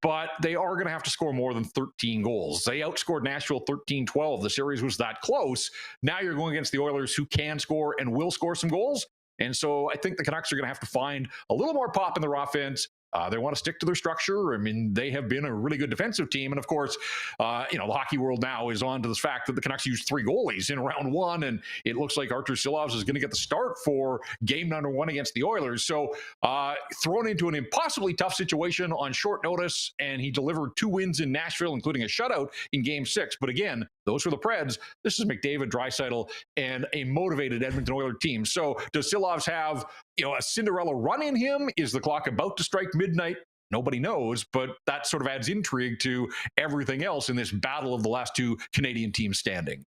but they are going to have to score more than 13 goals. They outscored Nashville 13-12. The series was that close. Now you're going against the Oilers, who can score and will score some goals. And so I think the Canucks are going to have to find a little more pop in their offense, They want to stick to their structure. I mean, they have been a really good defensive team. And of course, the hockey world now is on to the fact that the Canucks used 3 goalies in round 1. And it looks like Artur Silovs is going to get the start for game number 1 against the Oilers. So thrown into an impossibly tough situation on short notice. And he delivered 2 wins in Nashville, including a shutout in game 6. But again, those were the Preds. This is McDavid, Draisaitl, and a motivated Edmonton Oilers team. So does Silovs have a Cinderella run in him? Is the clock about to strike midnight? Nobody knows, but that sort of adds intrigue to everything else in this battle of the last 2 Canadian teams standing.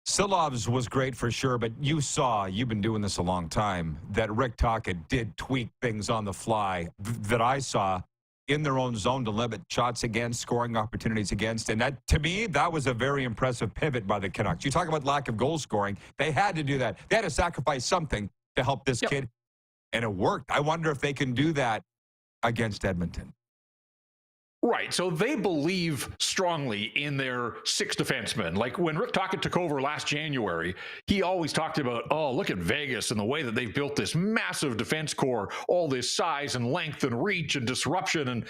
Silovs was great for sure, but you've been doing this a long time, that Rick Tocchet did tweak things on the fly that I saw in their own zone to limit shots against, scoring opportunities against. And that, to me, that was a very impressive pivot by the Canucks. You talk about lack of goal scoring. They had to do that. They had to sacrifice something to help this kid, and it worked. I wonder if they can do that against Edmonton. Right. So they believe strongly in their 6 defensemen. Like when Rick Tocchet took over last January, he always talked about, oh, look at Vegas and the way that they've built this massive defense core, all this size and length and reach and disruption. And,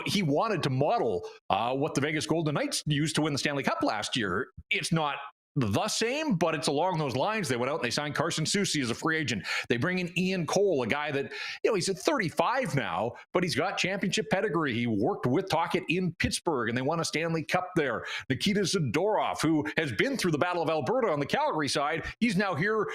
he wanted to model what the Vegas Golden Knights used to win the Stanley Cup last year. It's not the same, but it's along those lines. They went out and they signed Carson Soucy as a free agent. They bring in Ian Cole, a guy that, he's at 35 now, but he's got championship pedigree. He worked with Tocchet in Pittsburgh, and they won a Stanley Cup there. Nikita Zadorov, who has been through the Battle of Alberta on the Calgary side, he's now here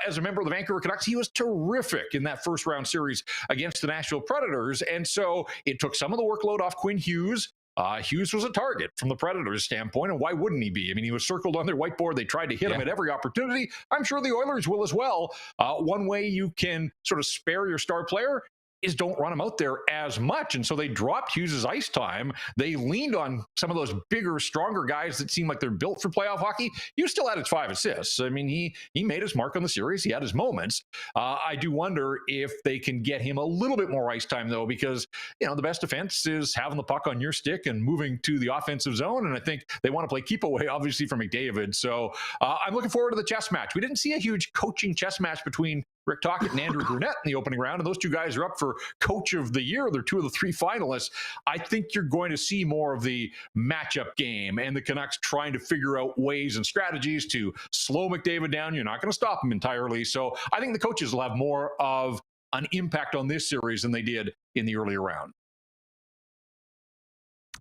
as a member of the Vancouver Canucks. He was terrific in that first-round series against the Nashville Predators, and so it took some of the workload off Quinn Hughes. Hughes was a target from the Predators' standpoint, and why wouldn't he be? I mean, he was circled on their whiteboard. They tried to hit him at every opportunity. I'm sure the Oilers will as well. One way you can sort of spare your star player is don't run him out there as much. And so they dropped Hughes' ice time. They leaned on some of those bigger, stronger guys that seem like they're built for playoff hockey. Hughes still had his 5 assists. I mean, he made his mark on the series. He had his moments. I do wonder if they can get him a little bit more ice time, though, because, the best defense is having the puck on your stick and moving to the offensive zone. And I think they want to play keep away, obviously, from McDavid. So I'm looking forward to the chess match. We didn't see a huge coaching chess match between Rick Tocchet and Andrew Brunette in the opening round, and those 2 guys are up for Coach of the Year. They're 2 of the 3 finalists. I think you're going to see more of the matchup game and the Canucks trying to figure out ways and strategies to slow McDavid down. You're not going to stop him entirely. So I think the coaches will have more of an impact on this series than they did in the earlier round.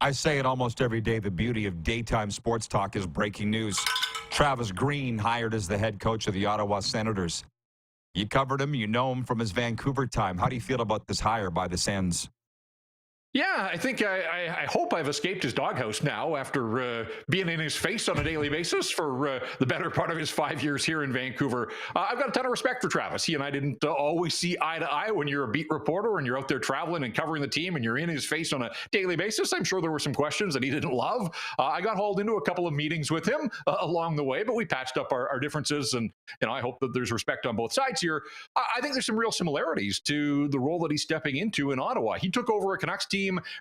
I say it almost every day. The beauty of daytime sports talk is breaking news. Travis Green hired as the head coach of the Ottawa Senators. You covered him. You know him from his Vancouver time. How do you feel about this hire by the Sens? Yeah, I think I hope I've escaped his doghouse now after being in his face on a daily basis for the better part of his 5 years here in Vancouver. I've got a ton of respect for Travis. He and I didn't always see eye to eye when you're a beat reporter and you're out there traveling and covering the team and you're in his face on a daily basis. I'm sure there were some questions that he didn't love. I got hauled into a couple of meetings with him along the way, but we patched up our differences, and I hope that there's respect on both sides here. I think there's some real similarities to the role that he's stepping into in Ottawa. He took over a Canucks team.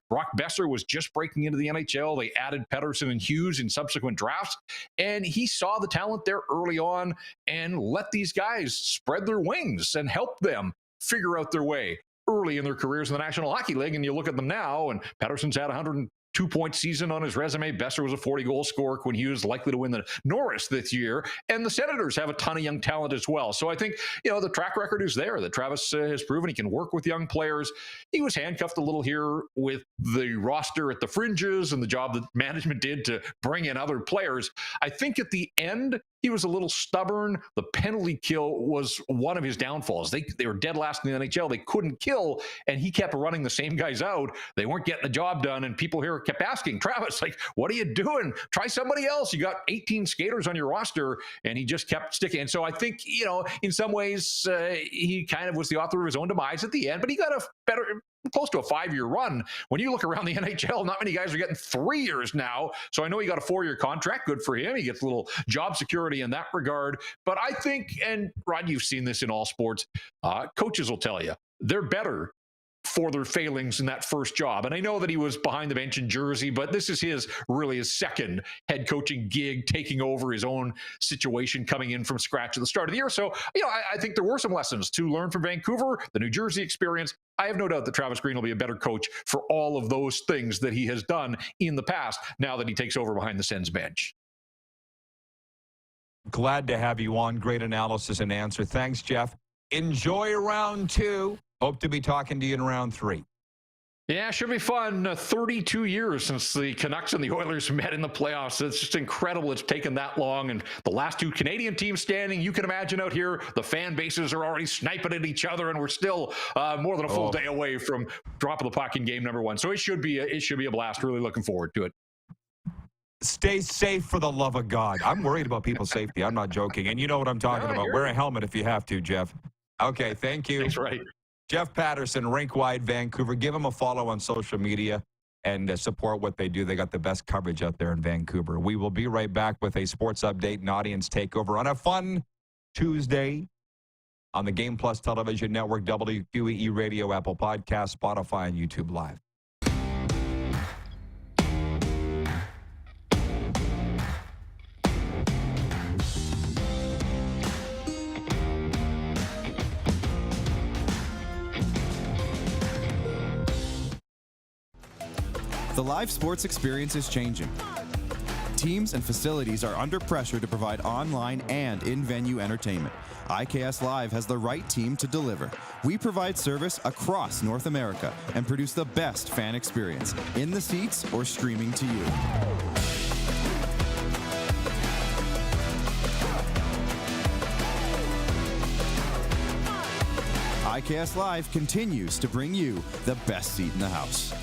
Brock Besser was just breaking into the NHL. They added Pedersen and Hughes in subsequent drafts, and he saw the talent there early on and let these guys spread their wings and help them figure out their way early in their careers in the National Hockey League. And you look at them now, and Pedersen's had 102-point season on his resume. Besser was a 40-goal scorer. Quinn Hughes likely to win the Norris this year. And the Senators have a ton of young talent as well. So I think, the track record is there that Travis has proven he can work with young players. He was handcuffed a little here with the roster at the fringes and the job that management did to bring in other players. I think at the end, he was a little stubborn. The penalty kill was one of his downfalls. They were dead last in the NHL. They couldn't kill, and he kept running the same guys out. They weren't getting the job done, and people here kept asking, Travis, what are you doing? Try somebody else. You got 18 skaters on your roster, and he just kept sticking. And so I think, in some ways, he kind of was the author of his own demise at the end, but he got close to a 5-year run. When you look around the NHL, not many guys are getting 3 years now. So I know he got a 4-year contract. Good for him. He gets a little job security in that regard. But I think, and Rod, you've seen this in all sports, coaches will tell you, they're better for their failings in that first job. And I know that he was behind the bench in Jersey, but this is his second head coaching gig, taking over his own situation, coming in from scratch at the start of the year. So, I think there were some lessons to learn from Vancouver, the New Jersey experience. I have no doubt that Travis Green will be a better coach for all of those things that he has done in the past now that he takes over behind the Sens bench. Glad to have you on. Great analysis and answer. Thanks, Jeff. Enjoy round 2. Hope to be talking to you in round 3. Yeah, should be fun. 32 years since the Canucks and the Oilers met in the playoffs. It's just incredible it's taken that long. And the last 2 Canadian teams standing, you can imagine out here, the fan bases are already sniping at each other, and we're still more than a full day away from dropping the puck in game number 1. So it should be a blast. Really looking forward to it. Stay safe for the love of God. I'm worried about people's safety. I'm not joking. And you know what I'm talking about. Wear a helmet if you have to, Jeff. Okay, thank you. That's right. Jeff Pedersen, Rink-Wide Vancouver. Give them a follow on social media and support what they do. They got the best coverage out there in Vancouver. We will be right back with a sports update and audience takeover on a fun Tuesday on the Game Plus Television Network, WQEE Radio, Apple Podcasts, Spotify, and YouTube Live. The live sports experience is changing. Teams and facilities are under pressure to provide online and in-venue entertainment. IKS Live has the right team to deliver. We provide service across North America and produce the best fan experience, in the seats or streaming to you. IKS Live continues to bring you the best seat in the house.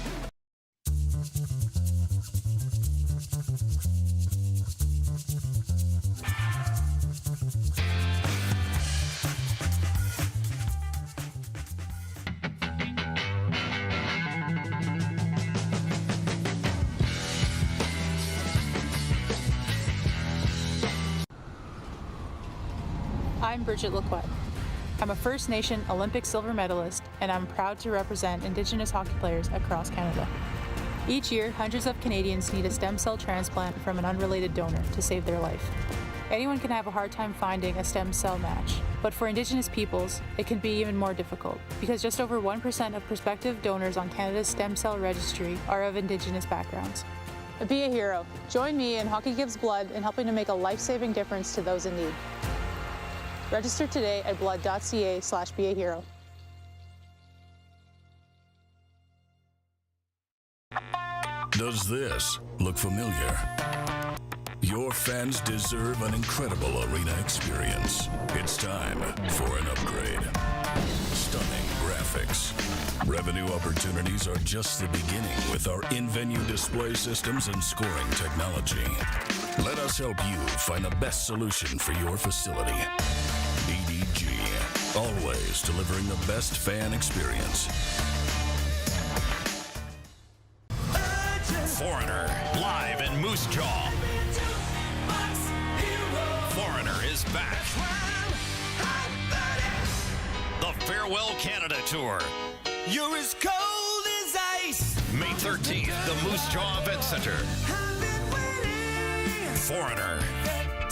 I'm Bridget Lacquette. I'm a First Nation Olympic silver medalist, and I'm proud to represent Indigenous hockey players across Canada. Each year, hundreds of Canadians need a stem cell transplant from an unrelated donor to save their life. Anyone can have a hard time finding a stem cell match, but for Indigenous peoples, it can be even more difficult, because just over 1% of prospective donors on Canada's stem cell registry are of Indigenous backgrounds. Be a hero. Join me in Hockey Gives Blood in helping to make a life-saving difference to those in need. Register today at blood.ca/beahero. Does this look familiar? Your fans deserve an incredible arena experience. It's time for an upgrade. Stunning graphics. Revenue opportunities are just the beginning with our in-venue display systems and scoring technology. Let us help you find the best solution for your facility. EDG, always delivering the best fan experience. Foreigner, live in Moose Jaw. Foreigner is back. The Farewell Canada Tour. You're as cold as ice. May 13th, the Moose Jaw Event Center. Foreigner,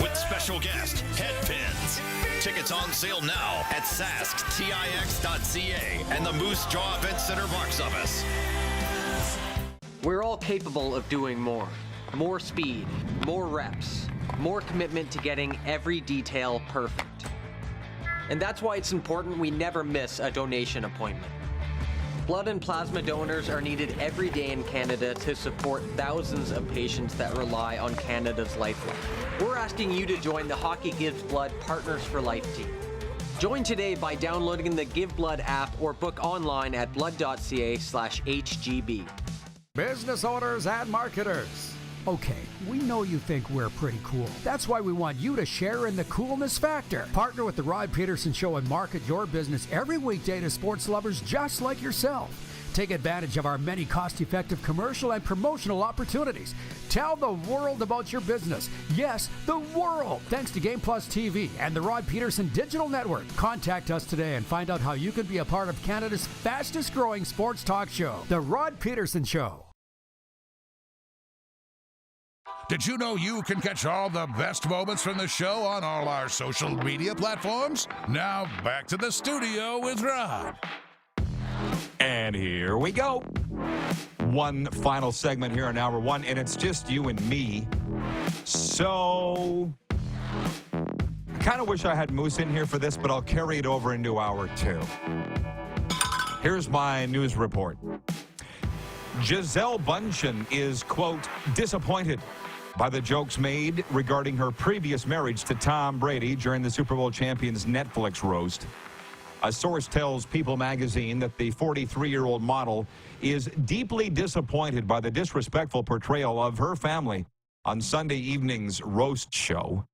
with special guest Head Pins. Tickets on sale now at sasktix.ca and the Moose Jaw Event Center box office. We're all capable of doing more. More speed, more reps, more commitment to getting every detail perfect. And that's why it's important we never miss a donation appointment. Blood and plasma donors are needed every day in Canada to support thousands of patients that rely on Canada's lifeline. We're asking you to join the Hockey Gives Blood Partners for Life team. Join today by downloading the Give Blood app or book online at blood.ca/HGB. Business owners and marketers. Okay, we know you think we're pretty cool. That's why we want you to share in the coolness factor. Partner with the Rod Pedersen Show and market your business every weekday to sports lovers just like yourself. Take advantage of our many cost-effective commercial and promotional opportunities. Tell the world about your business. Yes, the world. Thanks to Game Plus TV and the Rod Pedersen Digital Network. Contact us today and find out how you can be a part of Canada's fastest-growing sports talk show, The Rod Pedersen Show. Did you know you can catch all the best moments from the show on all our social media platforms? Now back to the studio with Rod. And here we go. One final segment here in hour one, and it's just you and me. So, I kind of wish I had Moose in here for this, but I'll carry it over into hour two. Here's my news report. Gisele Bundchen is, quote, disappointed by the jokes made regarding her previous marriage to Tom Brady during the Super Bowl champion's Netflix roast. A source tells People magazine that the 43-year-old model is deeply disappointed by the disrespectful portrayal of her family on Sunday evening's roast show.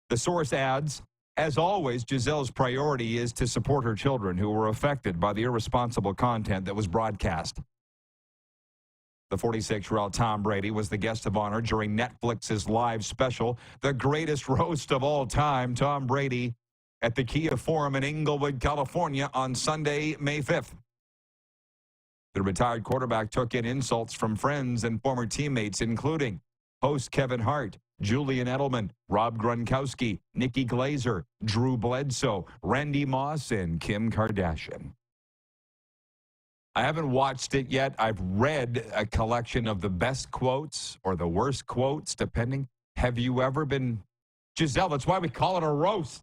The source adds, as always, Gisele's priority is to support her children who were affected by the irresponsible content that was broadcast. The 46-year-old Tom Brady was the guest of honor during Netflix's live special, The Greatest Roast of All Time, Tom Brady, at the Kia Forum in Inglewood, California on Sunday, May 5th. The retired quarterback took in insults from friends and former teammates, including host Kevin Hart, Julian Edelman, Rob Gronkowski, Nikki Glaser, Drew Bledsoe, Randy Moss, and Kim Kardashian. I haven't watched it yet. I've read a collection of the best quotes or the worst quotes, depending. Have you ever been... Gisele, that's why we call it a roast.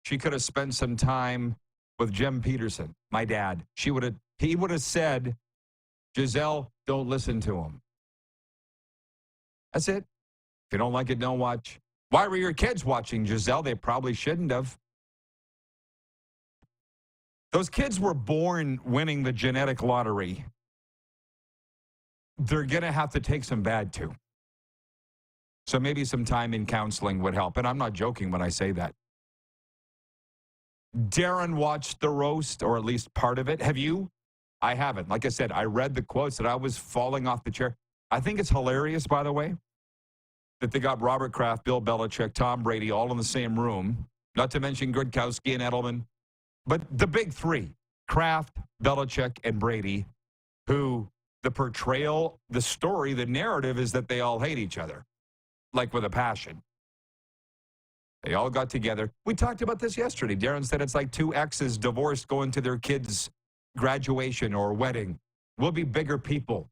She could have spent some time with Jim Pedersen, my dad. He would have said, Gisele, don't listen to him. That's it. If you don't like it, don't watch. Why were your kids watching, Gisele? They probably shouldn't have. Those kids were born winning the genetic lottery. They're going to have to take some bad, too. So maybe some time in counseling would help. And I'm not joking when I say that. Darren watched the roast, or at least part of it. Have you? I haven't. Like I said, I read the quotes that I was falling off the chair. I think it's hilarious, by the way, that they got Robert Kraft, Bill Belichick, Tom Brady all in the same room, not to mention Gronkowski and Edelman. But the big three, Kraft, Belichick, and Brady, who the portrayal, the story, the narrative is that they all hate each other, like with a passion. They all got together. We talked about this yesterday. Darren said it's like two exes divorced going to their kids' graduation or wedding. We'll be bigger people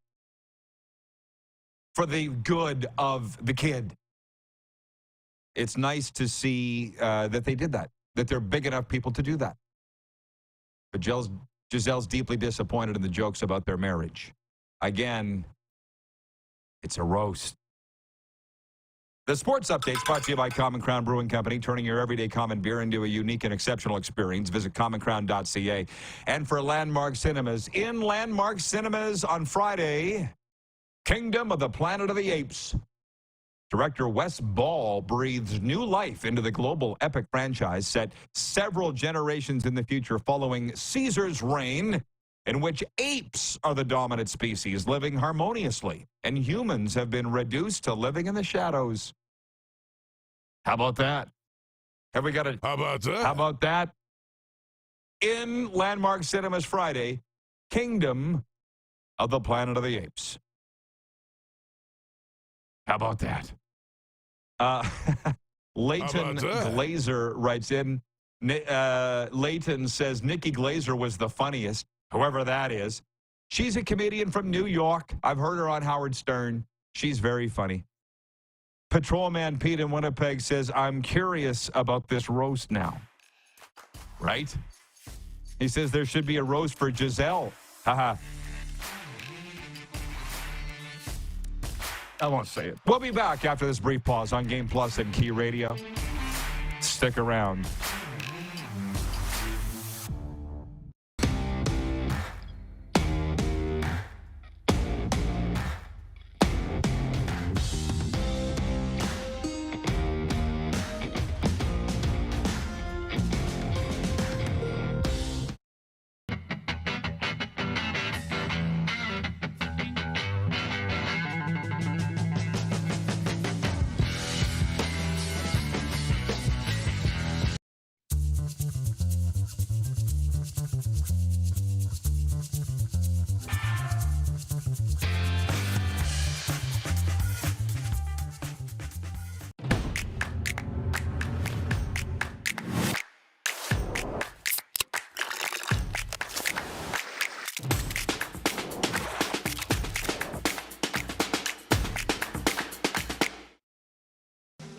for the good of the kid. It's nice to see that they did that, that they're big enough people to do that. But Gisele's deeply disappointed in the jokes about their marriage. Again, it's a roast. The sports update's brought to you by Common Crown Brewing Company, turning your everyday common beer into a unique and exceptional experience. Visit commoncrown.ca. And for Landmark Cinemas, in Landmark Cinemas on Friday, Kingdom of the Planet of the Apes. Director Wes Ball breathes new life into the global epic franchise set several generations in the future following Caesar's reign, in which apes are the dominant species living harmoniously, and humans have been reduced to living in the shadows. How about that? Have we got a... How about that? How about that? In Landmark Cinemas Friday, Kingdom of the Planet of the Apes. How about that? Leighton Glazer writes in. Leighton says Nikki Glaser was the funniest, whoever that is. She's a comedian from New York. I've heard her on Howard Stern. She's very funny. Patrolman Pete in Winnipeg says, I'm curious about this roast now. Right? He says there should be a roast for Gisele. Haha. I won't say it. We'll be back after this brief pause on Game Plus and Key Radio. Stick around.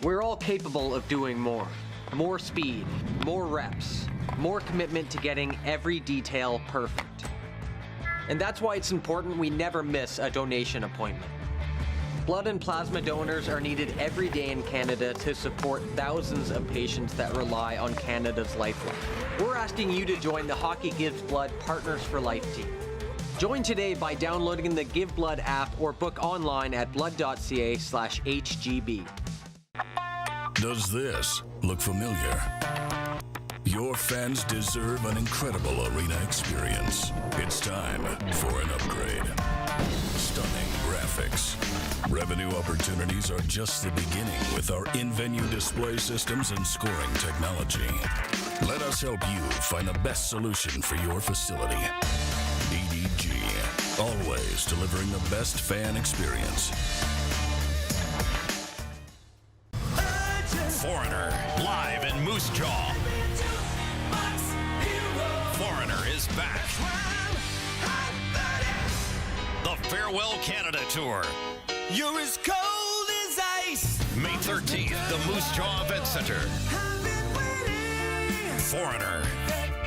We're all capable of doing more. More speed, more reps, more commitment to getting every detail perfect. And that's why it's important we never miss a donation appointment. Blood and plasma donors are needed every day in Canada to support thousands of patients that rely on Canada's lifeline. We're asking you to join the Hockey Gives Blood Partners for Life team. Join today by downloading the Give Blood app or book online at blood.ca/HGB. Does this look familiar? Your fans deserve an incredible arena experience. It's time for an upgrade. Stunning graphics. Revenue opportunities are just the beginning with our in-venue display systems and scoring technology. Let us help you find the best solution for your facility. EDG, always delivering the best fan experience. Foreigner, live in Moose Jaw. Foreigner is back. The Farewell Canada Tour. You're as cold as ice. May 13th, the Moose Jaw Event Center. Foreigner,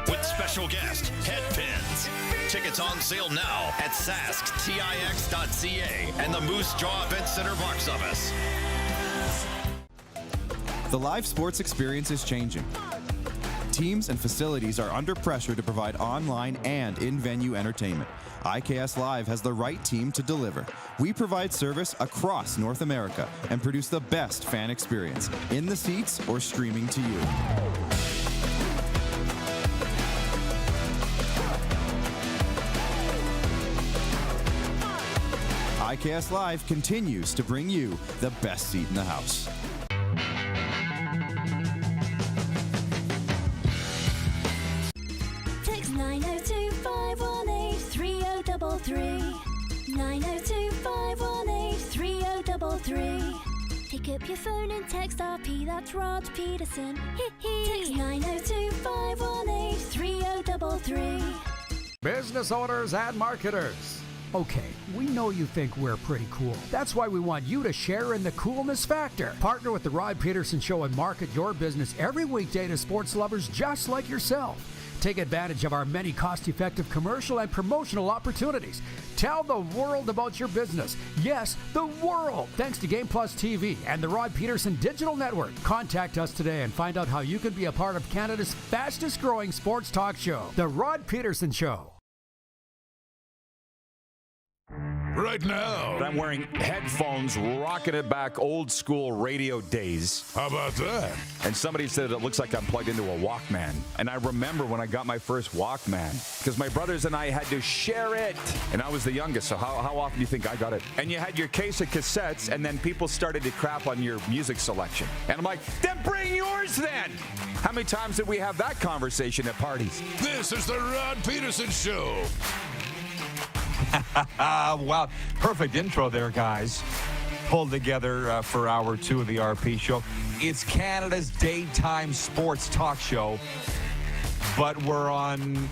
with special guest, Headpins. Tickets on sale now at sasktix.ca and the Moose Jaw Event Center box office. The live sports experience is changing. Teams and facilities are under pressure to provide online and in-venue entertainment. IKS Live has the right team to deliver. We provide service across North America and produce the best fan experience, in the seats or streaming to you. IKS Live continues to bring you the best seat in the house. Text 902-518-3033. 902-518-3033. Pick up your phone and text RP, that's Rod Pedersen. Text 902-518-3033. Business owners and marketers. Okay, we know you think we're pretty cool. That's why we want you to share in the coolness factor. Partner with the Rod Pedersen Show and market your business every weekday to sports lovers just like yourself. Take advantage of our many cost-effective commercial and promotional opportunities. Tell the world about your business. Yes, the world. Thanks to Game Plus TV and the Rod Pedersen Digital Network. Contact us today and find out how you can be a part of Canada's fastest-growing sports talk show, The Rod Pedersen Show. Right now. I'm wearing headphones, rocking it back, old school radio days. How about that? And somebody said it looks like I'm plugged into a Walkman. And I remember when I got my first Walkman, because my brothers and I had to share it. And I was the youngest, so how often do you think I got it? And you had your case of cassettes, and then people started to crap on your music selection. And I'm like, then bring yours then! How many times did we have that conversation at parties? This is the Rod Pedersen Show. Wow, perfect intro there, guys. Pulled together for hour two of the RP show. It's Canada's daytime sports talk show, but we're on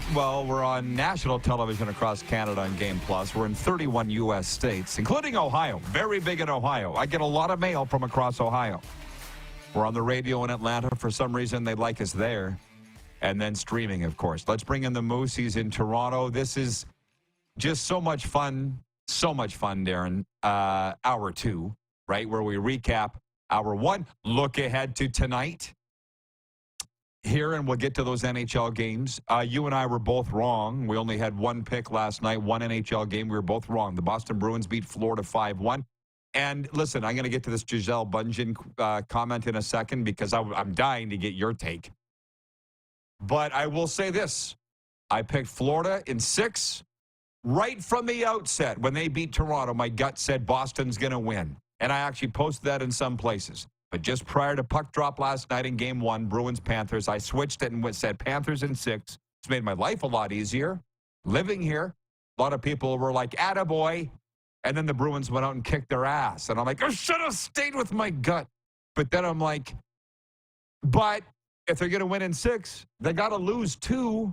national television across Canada on Game Plus. We're in 31 U.S. states, including Ohio. Very big in Ohio. I get a lot of mail from across Ohio. We're on the radio in Atlanta. For some reason, they like us there. And then streaming, of course. Let's bring in the Moosies in Toronto. This is just so much fun, Darren. Hour two, right, where we recap hour one, look ahead to tonight here, and we'll get to those NHL games. You and I were both wrong. We only had one pick last night, one NHL game. We were both wrong. The Boston Bruins beat Florida 5-1. And listen, I'm going to get to this Gisele Bundchen comment in a second because I'm dying to get your take. But I will say this. I picked Florida in 6. Right from the outset, when they beat Toronto, my gut said Boston's going to win. And I actually posted that in some places. But just prior to puck drop last night in Game 1, Bruins-Panthers, I switched it and said Panthers in 6. It's made my life a lot easier. Living here, a lot of people were like, attaboy. And then the Bruins went out and kicked their ass. And I'm like, I should have stayed with my gut. But then I'm like, but if they're going to win in 6, they got to lose 2.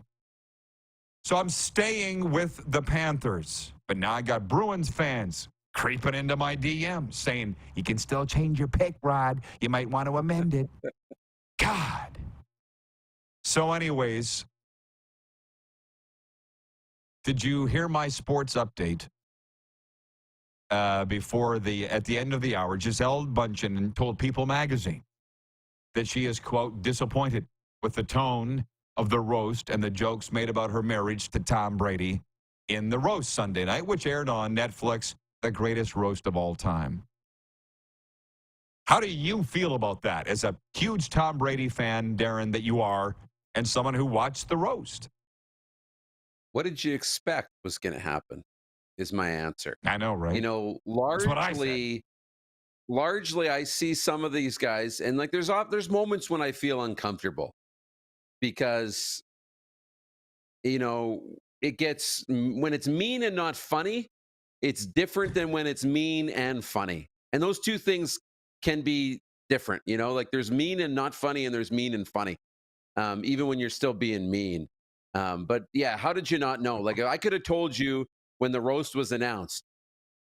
So I'm staying with the Panthers. But now I got Bruins fans creeping into my DM saying, you can still change your pick, Rod. You might want to amend it. God. So anyways, did you hear my sports update? At the end of the hour, Gisele Bündchen told People magazine that she is, quote, disappointed with the tone of the roast and the jokes made about her marriage to Tom Brady in the roast Sunday night, which aired on Netflix, the greatest roast of all time. How do you feel about that as a huge Tom Brady fan, Darren, that you are, and someone who watched the roast? What did you expect was going to happen is my answer. I know, right? You know, That's what I said. largely I see some of these guys, and like there's moments when I feel uncomfortable because, you know, it gets, when it's mean and not funny, it's different than when it's mean and funny. And those two things can be different, you know, like there's mean and not funny, and there's mean and funny, even when you're still being mean. But yeah, how did you not know? Like, I could have told you when the roast was announced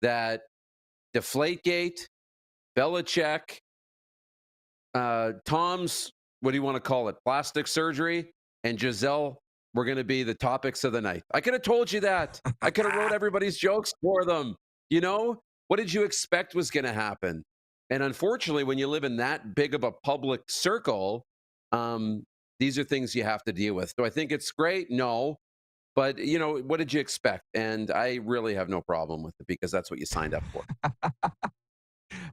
that Deflategate, Belichick, Tom's, what do you want to call it, plastic surgery, and Gisele were going to be the topics of the night. I could have told you that. I could have wrote everybody's jokes for them. You know, what did you expect was going to happen? And unfortunately, when you live in that big of a public circle, these are things you have to deal with. Do I think it's great? No. But, you know, what did you expect? And I really have no problem with it because that's what you signed up for.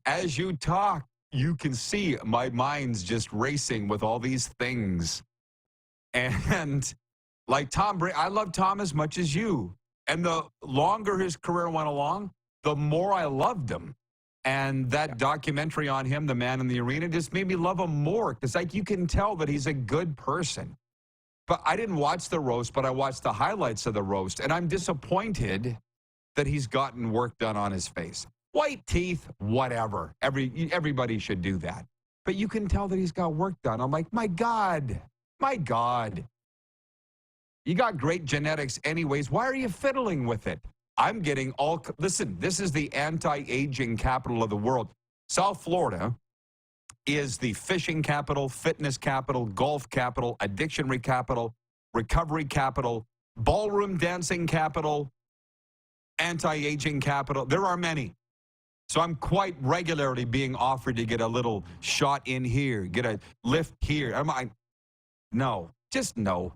As you talk, you can see my mind's just racing with all these things. And like Tom Brady, I love Tom as much as you. And the longer his career went along, the more I loved him. And that documentary on him, The Man in the Arena, just made me love him more. Because like you can tell that he's a good person. But I didn't watch the roast, but I watched the highlights of the roast. And I'm disappointed that he's gotten work done on his face. White teeth, whatever. Everybody should do that. But you can tell that he's got work done. I'm like, my God. You got great genetics anyways. Why are you fiddling with it? I'm getting all... Listen, this is the anti-aging capital of the world. South Florida is the fishing capital, fitness capital, golf capital, addiction capital, recovery capital, ballroom dancing capital, anti-aging capital. There are many. So I'm quite regularly being offered to get a little shot in here, get a lift here. No, just no.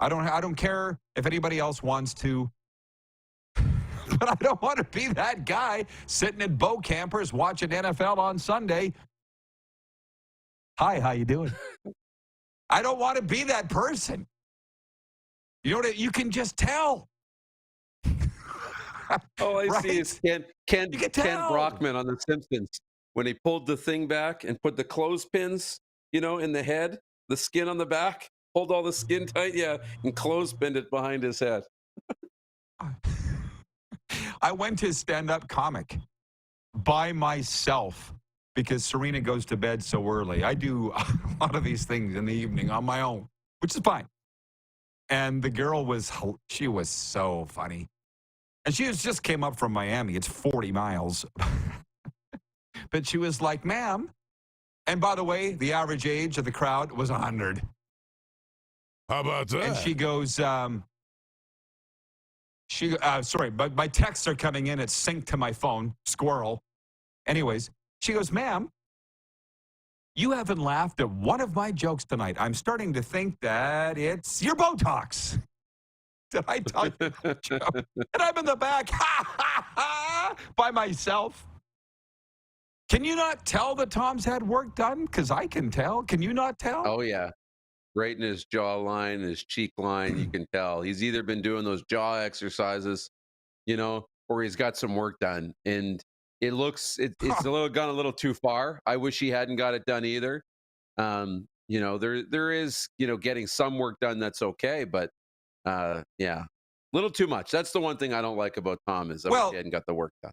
I don't care if anybody else wants to, but I don't want to be that guy sitting at Bo Campers watching NFL on Sunday. Hi, how you doing? I don't want to be that person. You know what? You can just tell. All I see is Ken Brockman on The Simpsons when he pulled the thing back and put the clothespins, you know, in the head, the skin on the back, hold all the skin tight, and clothespin it behind his head. I went to stand-up comic by myself because Serena goes to bed so early. I do a lot of these things in the evening on my own, which is fine. And the girl she was so funny. And she just came up from Miami. It's 40 miles. But she was like, ma'am. And by the way, the average age of the crowd was 100. How about that? And she goes, but my texts are coming in. It's synced to my phone. Squirrel. Anyways, she goes, ma'am, you haven't laughed at one of my jokes tonight. I'm starting to think that it's your Botox. Did I tell you that joke? And I'm in the back, by myself. Can you not tell that Tom's had work done? Because I can tell. Can you not tell? Oh, yeah. Right in his jawline, his cheek line, you can tell. He's either been doing those jaw exercises, you know, or he's got some work done. And it's gone a little too far. I wish he hadn't got it done either. You know, there is, you know, getting some work done that's okay, but yeah, a little too much. That's the one thing I don't like about Tom is I wish he hadn't got the work done.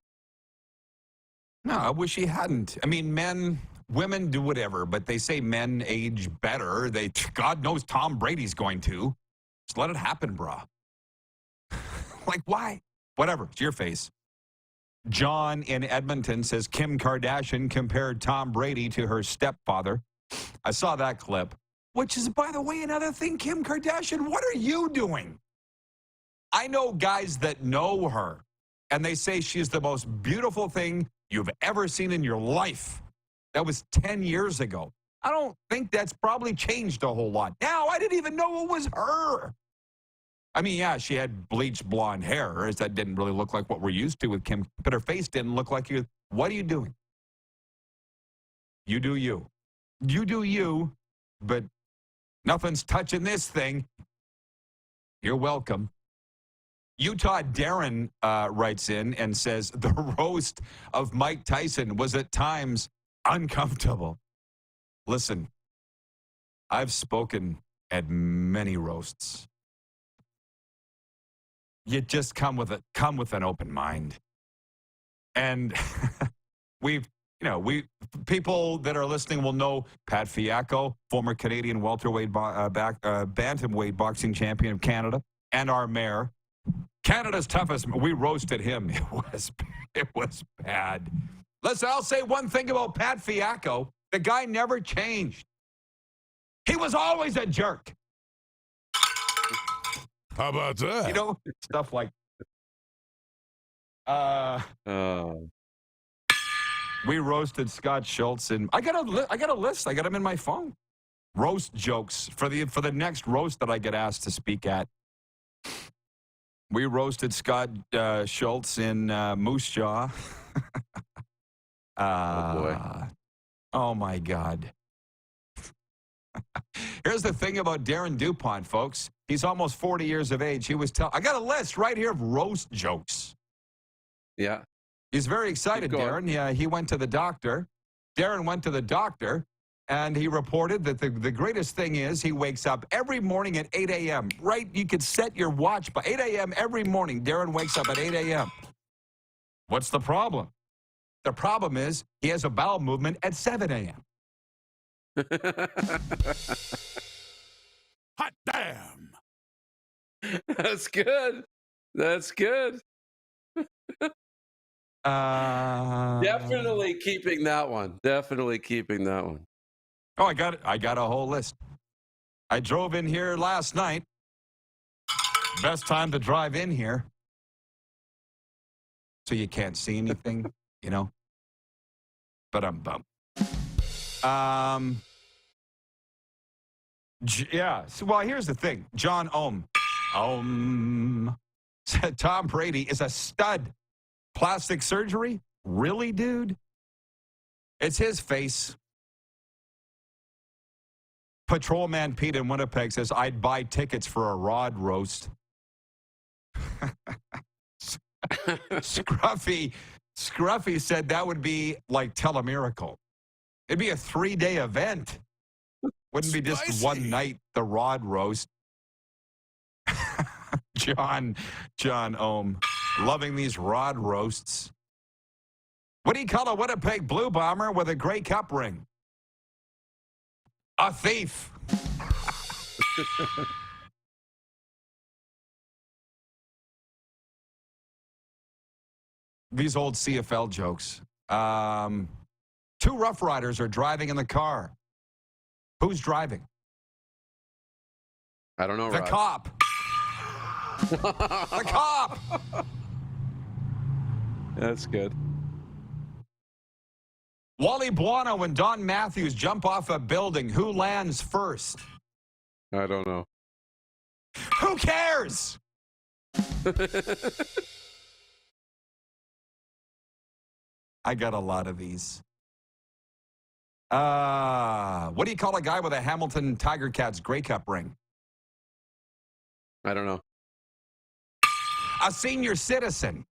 No, I wish he hadn't. I mean, women do whatever, but they say men age better. God knows Tom Brady's going to. Just let it happen, brah. Like, why? Whatever. It's your face. John in Edmonton says Kim Kardashian compared Tom Brady to her stepfather. I saw that clip, which is, by the way, another thing. Kim Kardashian, what are you doing? I know guys that know her, and they say she's the most beautiful thing you've ever seen in your life. That was 10 years ago. I don't think that's probably changed a whole lot. Now, I didn't even know it was her. I mean, yeah, she had bleached blonde hair. That didn't really look like what we're used to with Kim, but her face didn't look like you. What are you doing? You do you. You do you, but nothing's touching this thing. You're welcome. Utah Darren writes in and says, the roast of Mike Tyson was at times uncomfortable. Listen, I've spoken at many roasts. You just come with an open mind. And people that are listening will know Pat Fiacco, former Canadian welterweight bantamweight boxing champion of Canada, and our mayor. Canada's toughest. We roasted him. It was bad. Listen, I'll say one thing about Pat Fiacco. The guy never changed. He was always a jerk. How about that? You know, stuff like we roasted Scott Schultz, and I got a list. I got them in my phone. Roast jokes for the next roast that I get asked to speak at. We roasted Scott Schultz in Moose Jaw. Oh boy! Oh my God! Here's the thing about Darren DuPont, folks. He's almost 40 years of age. I got a list right here of roast jokes. Yeah. He's very excited, Darren. Yeah, he went to the doctor. Darren went to the doctor, and he reported that the greatest thing is he wakes up every morning at 8 a.m. Right? You could set your watch by 8 a.m. every morning. Darren wakes up at 8 a.m. What's the problem? The problem is he has a bowel movement at 7 a.m. Hot damn. That's good. That's good. Definitely keeping that one. Definitely keeping that one. Oh, I got it. I got a whole list. I drove in here last night. Best time to drive in here. So you can't see anything, you know. But I'm bummed. Yeah. So, well, here's the thing. John said Tom Brady is a stud. Plastic surgery? Really, dude? It's his face. Patrolman Pete in Winnipeg says, I'd buy tickets for a Rod roast. Scruffy said that would be like Telemiracle. It'd be a 3-day event. Wouldn't be just one night, the Rod roast. John Ohm, loving these Rod roasts. What do you call a Winnipeg Blue Bomber with a Grey Cup ring? A thief. These old CFL jokes. 2 Rough Riders are driving in the car. Who's driving? I don't know. The cop. The cop. That's good. Wally Buono and Don Matthews jump off a building. Who lands first? I don't know. Who cares? I got a lot of these. What do you call a guy with a Hamilton Tiger Cats Grey Cup ring? I don't know. A senior citizen.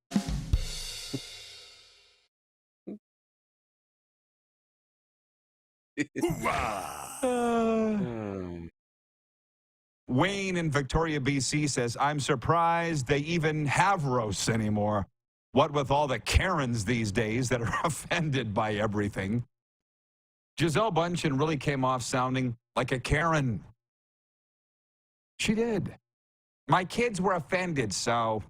Wayne in Victoria, BC says, I'm surprised they even have roasts anymore. What with all the Karens these days that are offended by everything. Giselle Bundchen really came off sounding like a Karen. She did. My kids were offended, so.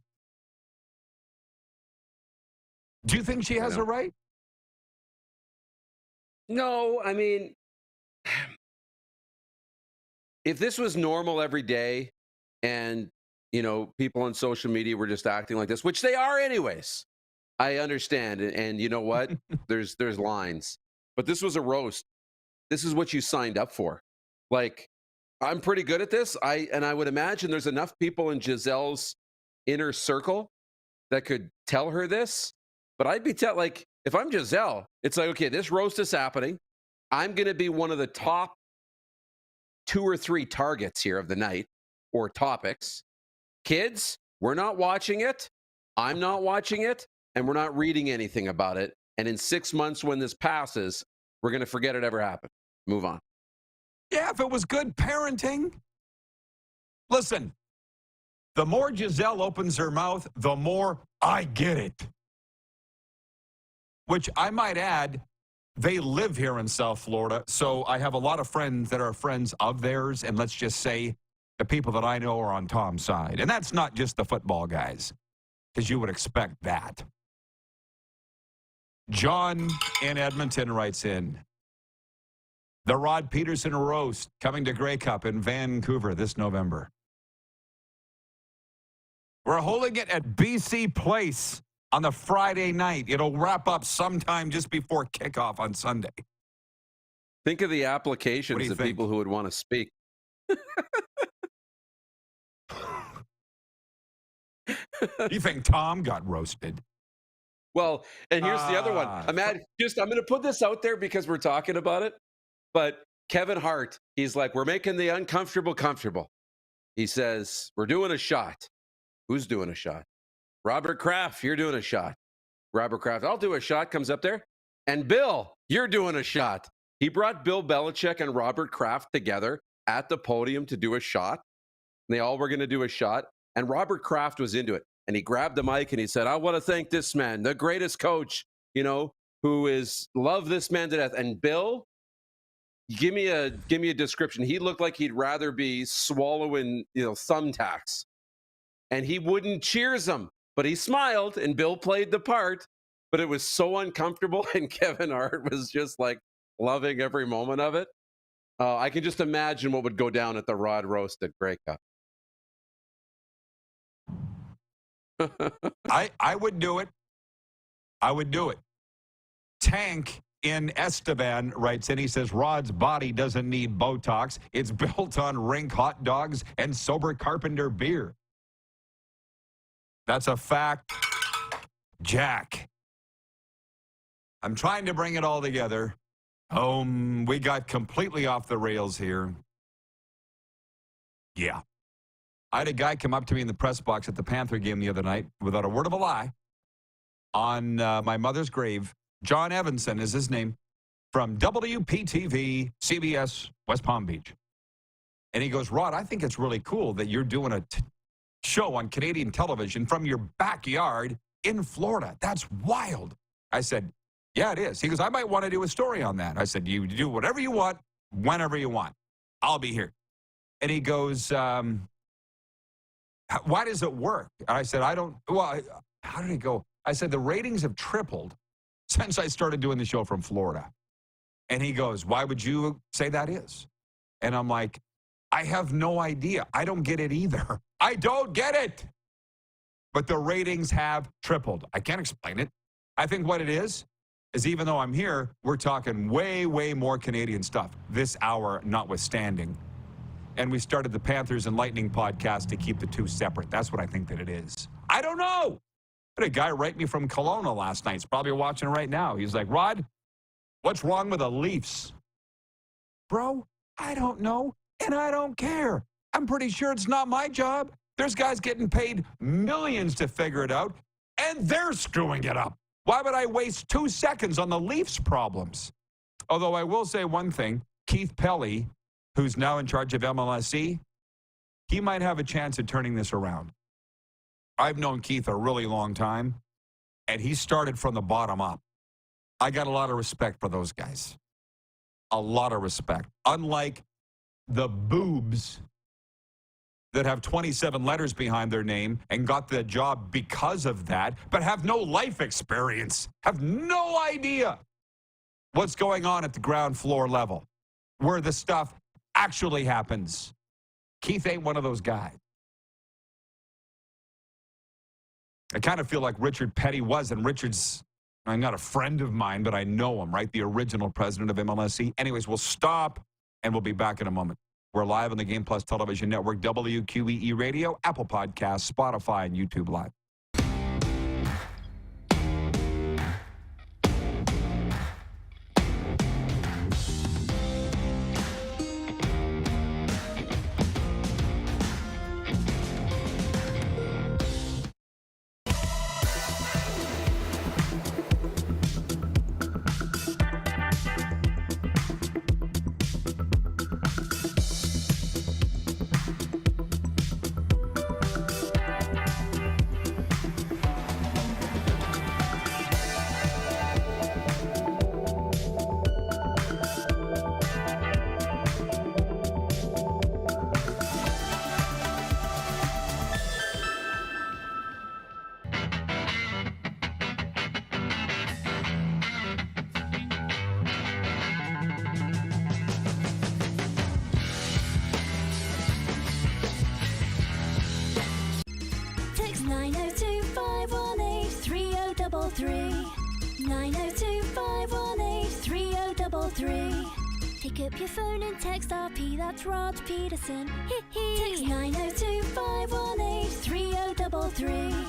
Do you think she has a right? No, I mean, if this was normal every day and, people on social media were just acting like this, which they are anyways, I understand. And you know what? there's lines. But this was a roast. This is what you signed up for. Like, I'm pretty good at this. I would imagine there's enough people in Giselle's inner circle that could tell her this. But I'd be like, if I'm Giselle, it's like, okay, this roast is happening. I'm going to be one of the top 2 or 3 targets here of the night, or topics. Kids, we're not watching it. I'm not watching it. And we're not reading anything about it. And in 6 months, when this passes, we're going to forget it ever happened. Move on. Yeah, if it was good parenting. Listen, the more Giselle opens her mouth, the more I get it. Which I might add, they live here in South Florida, so I have a lot of friends that are friends of theirs, and let's just say the people that I know are on Tom's side. And that's not just the football guys, because you would expect that. John in Edmonton writes in, the Rod Pedersen roast coming to Grey Cup in Vancouver this November. We're holding it at BC Place on the Friday night. It'll wrap up sometime just before kickoff on Sunday. Think of the applications of people who would want to speak. You think Tom got roasted? Well, and here's the other one. I'm going to put this out there because we're talking about it. But Kevin Hart, he's like, we're making the uncomfortable comfortable. He says, we're doing a shot. Who's doing a shot? Robert Kraft, you're doing a shot. Robert Kraft, I'll do a shot, comes up there. And Bill, you're doing a shot. He brought Bill Belichick and Robert Kraft together at the podium to do a shot. And they all were going to do a shot. And Robert Kraft was into it. And he grabbed the mic and he said, I want to thank this man, the greatest coach, who love this man to death. And Bill, give me a description. He looked like he'd rather be swallowing, thumbtacks. And he wouldn't cheers them. But he smiled, and Bill played the part, but it was so uncomfortable, and Kevin Hart was just like loving every moment of it. I can just imagine what would go down at the Rod roast at Grey Cup. I would do it. I would do it. Tank in Estevan writes in, he says, Rod's body doesn't need Botox. It's built on rink hot dogs and sober carpenter beer. That's a fact, Jack. I'm trying to bring it all together. We got completely off the rails here. Yeah. I had a guy come up to me in the press box at the Panther game the other night, without a word of a lie, on my mother's grave. John Evanson is his name, from WPTV, CBS, West Palm Beach. And he goes, Rod, I think it's really cool that you're doing a show on Canadian television from your backyard in Florida. That's wild. I said, yeah, it is. He goes, I might want to do a story on that. I said, you do whatever you want, whenever you want. I'll be here. And he goes, why does it work? And I said, how did it go? I said, the ratings have tripled since I started doing the show from Florida. And he goes, why would you say that is? And I'm like, I have no idea. I don't get it either. I don't get it. But the ratings have tripled. I can't explain it. I think what it is even though I'm here, we're talking way, way more Canadian stuff, this hour notwithstanding. And we started the Panthers and Lightning podcast to keep the two separate. That's what I think that it is. I don't know. I had a guy write me from Kelowna last night. He's probably watching right now. He's like, Rod, what's wrong with the Leafs? Bro, I don't know, and I don't care. I'm pretty sure it's not my job. There's guys getting paid millions to figure it out, and they're screwing it up. Why would I waste 2 seconds on the Leafs' problems? Although I will say one thing, Keith Pelly, who's now in charge of MLSE, he might have a chance at turning this around. I've known Keith a really long time, and he started from the bottom up. I got a lot of respect for those guys. A lot of respect. Unlike the boobs that have 27 letters behind their name and got the job because of that, but have no life experience, have no idea what's going on at the ground floor level, where the stuff actually happens. Keith ain't one of those guys. I kind of feel like Richard Petty was, and Richard's not a friend of mine, but I know him, right? The original president of MLSE. Anyways, we'll stop, and we'll be back in a moment. We're live on the Game Plus Television Network, WQEE Radio, Apple Podcasts, Spotify, and YouTube Live. Text 902-518-3033. 902-518-3033. Pick up your phone and text RP, that's Rod Pedersen. Text 902-518-3033.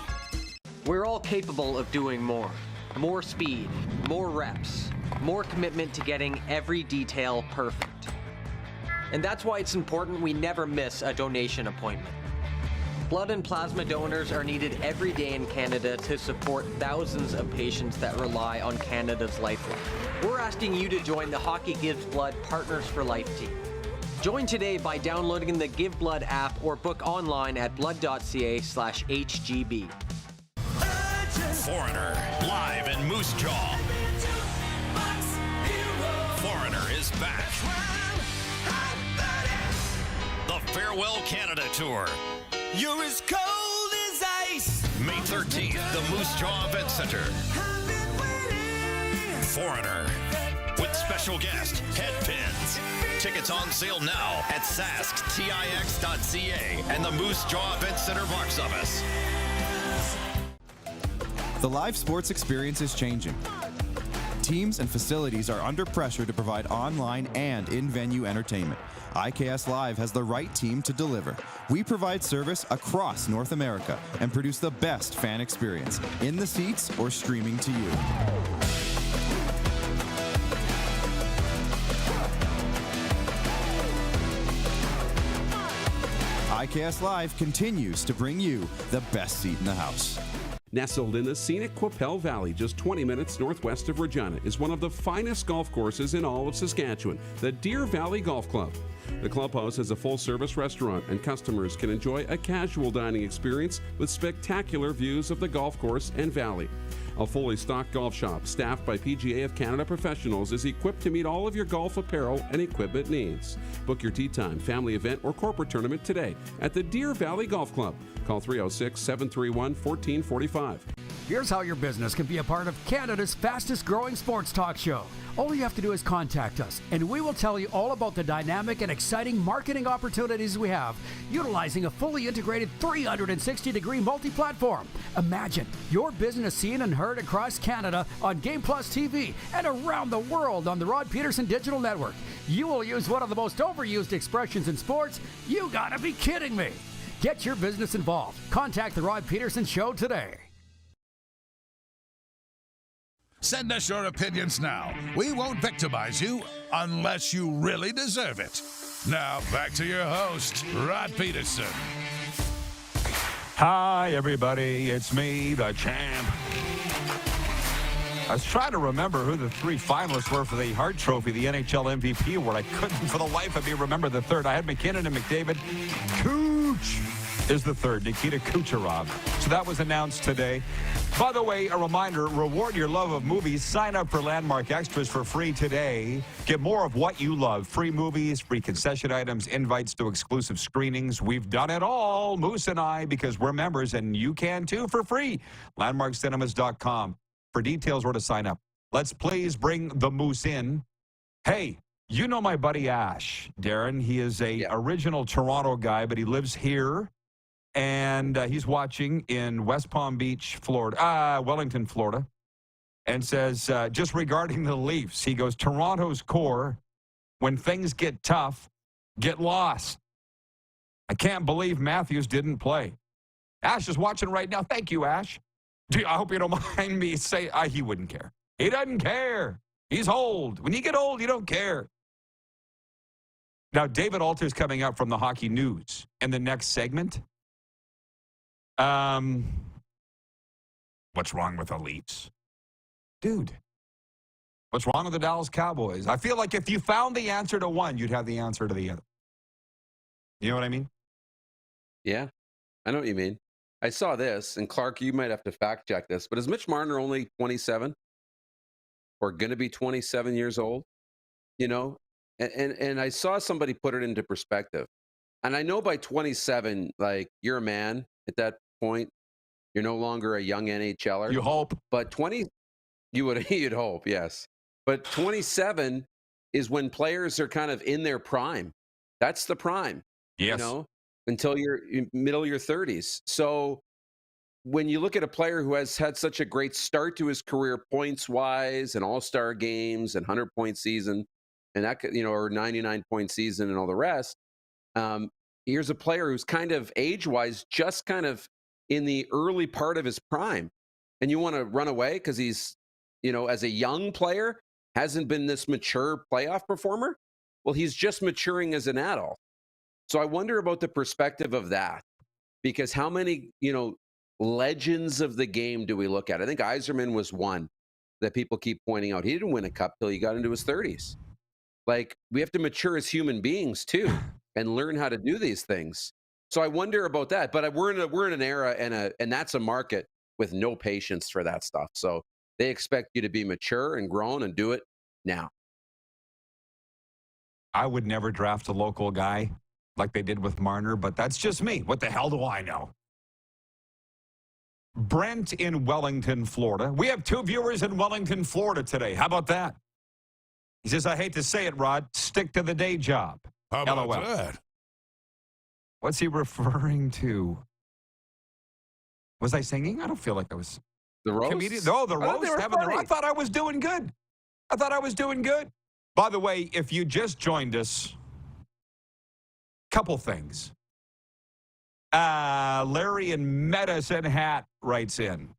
We're all capable of doing more. More speed, more reps, more commitment to getting every detail perfect. And that's why it's important we never miss a donation appointment. Blood and plasma donors are needed every day in Canada to support thousands of patients that rely on Canada's lifeline. We're asking you to join the Hockey Gives Blood Partners for Life team. Join today by downloading the Give Blood app or book online at blood.ca/HGB. Foreigner, live in Moose Jaw. Foreigner is back. The Farewell Canada Tour. You're as cold as ice. May 13th, the Moose Jaw Event Center. Foreigner, with special guest, Headpins. Tickets on sale now at sasktix.ca and the Moose Jaw Event Center box office. The live sports experience is changing. Teams and facilities are under pressure to provide online and in-venue entertainment. IKS Live has the right team to deliver. We provide service across North America and produce the best fan experience, in the seats or streaming to you. IKS Live continues to bring you the best seat in the house. Nestled in the scenic Qu'Appelle Valley, just 20 minutes northwest of Regina, is one of the finest golf courses in all of Saskatchewan, the Deer Valley Golf Club. The clubhouse has a full-service restaurant, and customers can enjoy a casual dining experience with spectacular views of the golf course and valley. A fully stocked golf shop, staffed by PGA of Canada professionals, is equipped to meet all of your golf apparel and equipment needs. Book your tee time, family event, or corporate tournament today at the Deer Valley Golf Club. Call 306-731-1445. Here's how your business can be a part of Canada's fastest growing sports talk show. All you have to do is contact us, and we will tell you all about the dynamic and exciting marketing opportunities we have, utilizing a fully integrated 360-degree multi-platform. Imagine your business seen and heard across Canada on Game Plus TV and around the world on the Rod Pedersen Digital Network. You will use one of the most overused expressions in sports. You gotta be kidding me. Get your business involved. Contact the Rod Pedersen Show today. Send us your opinions now. We won't victimize you unless you really deserve it. Now, back to your host, Rod Pedersen. Hi, everybody. It's me, the champ. I was trying to remember who the three finalists were for the Hart Trophy, the NHL MVP award. I couldn't for the life of me remember the third. I had McKinnon and McDavid. Cooch. is the third, Nikita Kucherov. So that was announced today. By the way, a reminder, reward your love of movies. Sign up for Landmark Extras for free today. Get more of what you love. Free movies, free concession items, invites to exclusive screenings. We've done it all, Moose and I, because we're members, and you can too for free. LandmarkCinemas.com for details or to sign up. Let's please bring the Moose in. Hey, you know my buddy Ash, Darren. He is a original Toronto guy, but he lives here. And he's watching in West Palm Beach, Florida, Wellington, Florida, and says, just regarding the Leafs, he goes, Toronto's core, when things get tough, get lost. I can't believe Matthews didn't play. Ash is watching right now. Thank you, Ash. I hope you don't mind me saying, he wouldn't care. He doesn't care. He's old. When you get old, you don't care. Now, David Alter's coming up from the Hockey News in the next segment. What's wrong with the Leafs? Dude, what's wrong with the Dallas Cowboys? I feel like if you found the answer to one, you'd have the answer to the other. You know what I mean? Yeah, I know what you mean. I saw this, and Clark, you might have to fact check this, but is Mitch Marner only 27 or going to be 27 years old? You know, and I saw somebody put it into perspective. And I know by 27, like, you're a man at that point. You're no longer a young NHLer. You hope. But you'd hope, yes. But 27 is when players are kind of in their prime. That's the prime. Yes. You know, until you're middle of your 30s. So when you look at a player who has had such a great start to his career points-wise and all-star games and 100-point season and that, you know, or 99-point season and all the rest, here's a player who's kind of age-wise just kind of in the early part of his prime. And you want to run away because he's, you know, as a young player, hasn't been this mature playoff performer? Well, he's just maturing as an adult. So I wonder about the perspective of that, because how many, you know, legends of the game do we look at? I think Yzerman was one that people keep pointing out. He didn't win a cup till he got into his 30s. Like, we have to mature as human beings too and learn how to do these things. So I wonder about that. But we're in an era and that's a market with no patience for that stuff. So they expect you to be mature and grown and do it now. I would never draft a local guy like they did with Marner, but that's just me. What the hell do I know? Brent in Wellington, Florida. We have 2 viewers in Wellington, Florida today. How about that? He says, I hate to say it, Rod, stick to the day job. How about that? What's he referring to? Was I singing? I don't feel like I was. The roast? No, the roast. I thought I was doing good. By the way, if you just joined us, couple things. Larry in Medicine Hat writes in.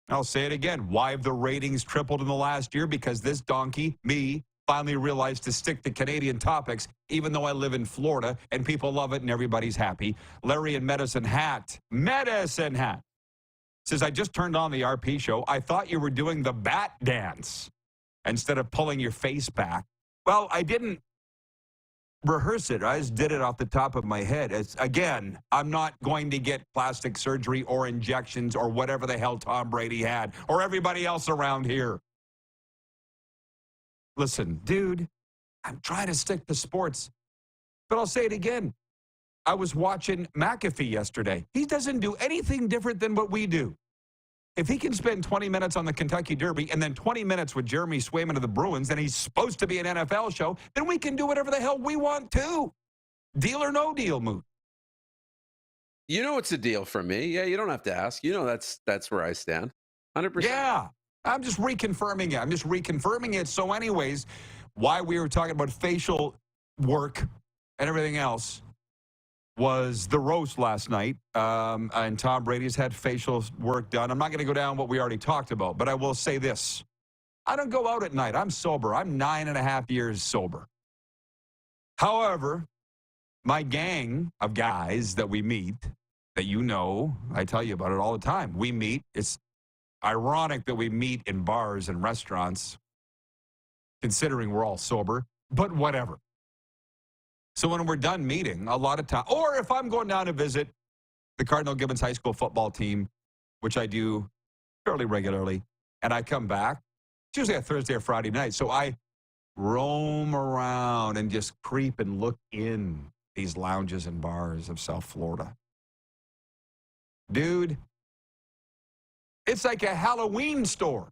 I'll say it again. Why have the ratings tripled in the last year? Because this donkey, me, finally realized to stick to Canadian topics, even though I live in Florida and people love it and everybody's happy. Larry in Medicine Hat says, I just turned on the RP show. I thought you were doing the bat dance instead of pulling your face back. Well, I didn't rehearse it. I just did it off the top of my head. Again, I'm not going to get plastic surgery or injections or whatever the hell Tom Brady had or everybody else around here. Listen, dude, I'm trying to stick to sports, but I'll say it again. I was watching McAfee yesterday. He doesn't do anything different than what we do. If he can spend 20 minutes on the Kentucky Derby and then 20 minutes with Jeremy Swayman of the Bruins, and he's supposed to be an NFL show, then we can do whatever the hell we want to. Deal or no deal, Moot. You know it's a deal for me. Yeah, you don't have to ask. You know that's where I stand. 100%. Yeah, I'm just reconfirming it. So anyways, why we were talking about facial work and everything else was the roast last night, and Tom Brady's had facial work done. I'm not going to go down what we already talked about, but I will say this. I don't go out at night. I'm sober. I'm 9.5 years sober. However, my gang of guys that we meet, that you know, I tell you about it all the time. We meet. It's ironic that we meet in bars and restaurants, considering we're all sober, but whatever. So when we're done meeting, a lot of time, or if I'm going down to visit the Cardinal Gibbons High School football team, which I do fairly regularly, and I come back. It's usually a Thursday or Friday night, so I roam around and just creep and look in these lounges and bars of South Florida. Dude, it's like a Halloween store.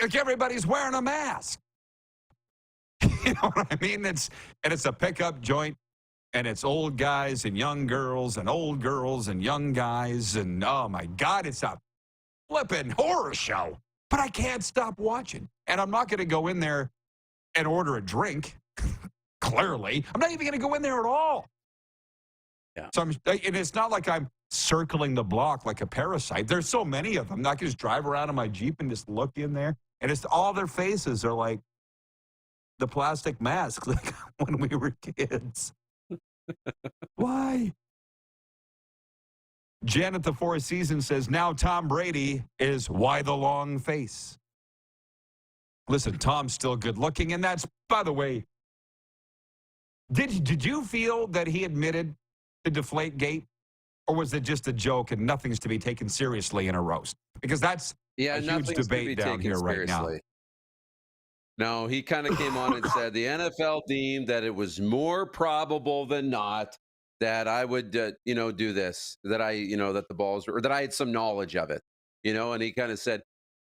Like everybody's wearing a mask. You know what I mean? It's a pickup joint, and it's old guys and young girls and old girls and young guys, and oh my God, it's a flippin' horror show. But I can't stop watching. And I'm not going to go in there and order a drink, clearly. I'm not even going to go in there at all. Yeah. So and it's not like I'm circling the block like a parasite. There's so many of them. I can just drive around in my Jeep and just look in there. And it's all their faces are like the plastic mask like when we were kids. Why? Jen at the Four Seasons says, now Tom Brady is why the long face. Listen, Tom's still good looking. And that's, by the way, did you feel that he admitted to Deflategate? Or was it just a joke and nothing's to be taken seriously in a roast? Because that's a huge debate down here right now. No, he kind of came on and said the NFL deemed that it was more probable than not that I would, do this, that that the balls, or that I had some knowledge of it, and he kind of said,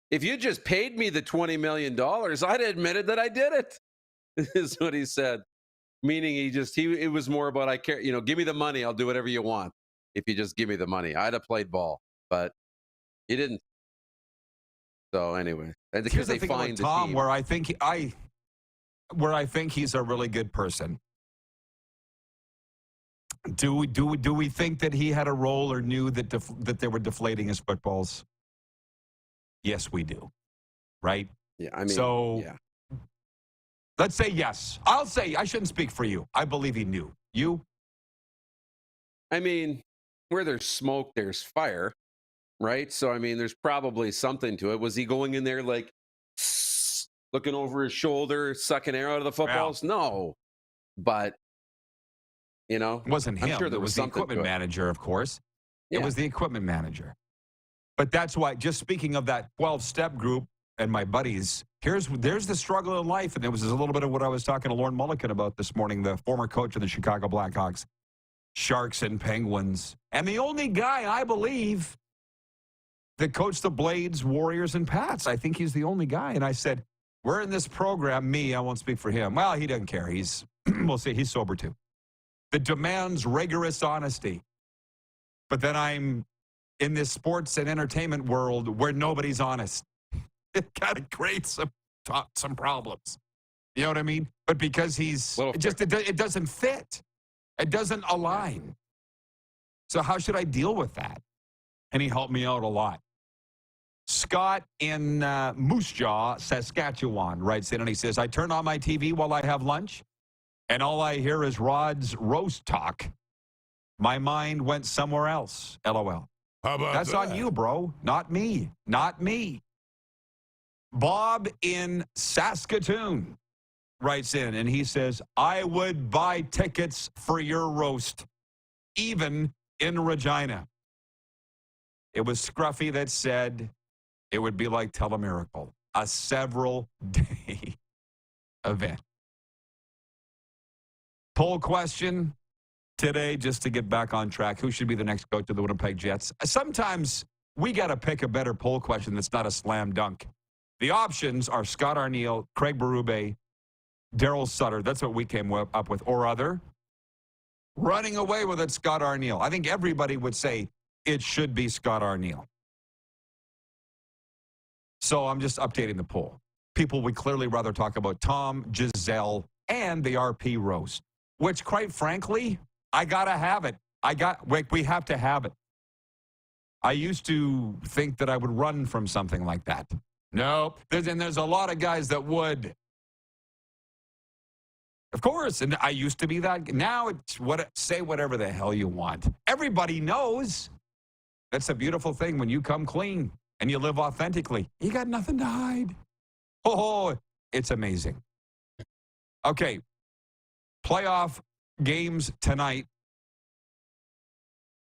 if you just paid me the $20 million, I'd admitted that I did it, is what he said. Meaning it was more about, I care, give me the money, I'll do whatever you want. If you just give me the money, I'd have played ball, but he didn't. So anyway, because they find Tom, where I think he's a really good person. Do we think that he had a role or knew that that they were deflating his footballs? Yes, we do. Right? Yeah, I mean, so yeah. Let's say yes. I'll say I shouldn't speak for you. I believe he knew. You? I mean, where there's smoke, there's fire, right? So, I mean, there's probably something to it. Was he going in there like looking over his shoulder, sucking air out of the footballs? Yeah. No. But, it wasn't him. I'm sure there was the equipment manager, of course. Yeah. It was the equipment manager. But that's why, just speaking of that 12-step group and my buddies, there's the struggle in life. And it was a little bit of what I was talking to Lauren Mulliken about this morning, the former coach of the Chicago Blackhawks. Sharks and Penguins. And the only guy, I believe, that coached the Blades, Warriors, and Pats. I think he's the only guy. And I said, we're in this program, I won't speak for him. Well, he doesn't care. We'll say he's sober too. That demands rigorous honesty. But then I'm in this sports and entertainment world where nobody's honest. It kind of creates some problems. You know what I mean? But because it doesn't fit. It doesn't align. So how should I deal with that? And he helped me out a lot. Scott in Moose Jaw, Saskatchewan, writes in and he says, I turn on my TV while I have lunch, and all I hear is Rod's roast talk. My mind went somewhere else, LOL. How about That's that? on you, bro. Not me. Not me. Bob in Saskatoon writes in and he says, I would buy tickets for your roast, even in Regina. It was Scruffy that said it would be like Telemiracle, a several-day event. Poll question today, just to get back on track. Who should be the next coach of the Winnipeg Jets? Sometimes we got to pick a better poll question that's not a slam dunk. The options are Scott Arniel, Craig Berube, Daryl Sutter. That's what we came up with. Or other. Running away with it, Scott Arniel. I think everybody would say it should be Scott Arniel. So I'm just updating the poll. People would clearly rather talk about Tom, Giselle, and the RP roast, which, quite frankly, I got to have it. We have to have it. I used to think that I would run from something like that. No, there's a lot of guys that would. Of course, and I used to be that. Now it's say whatever the hell you want. Everybody knows. That's a beautiful thing when you come clean and you live authentically. You got nothing to hide. Oh, it's amazing. Okay, playoff games tonight.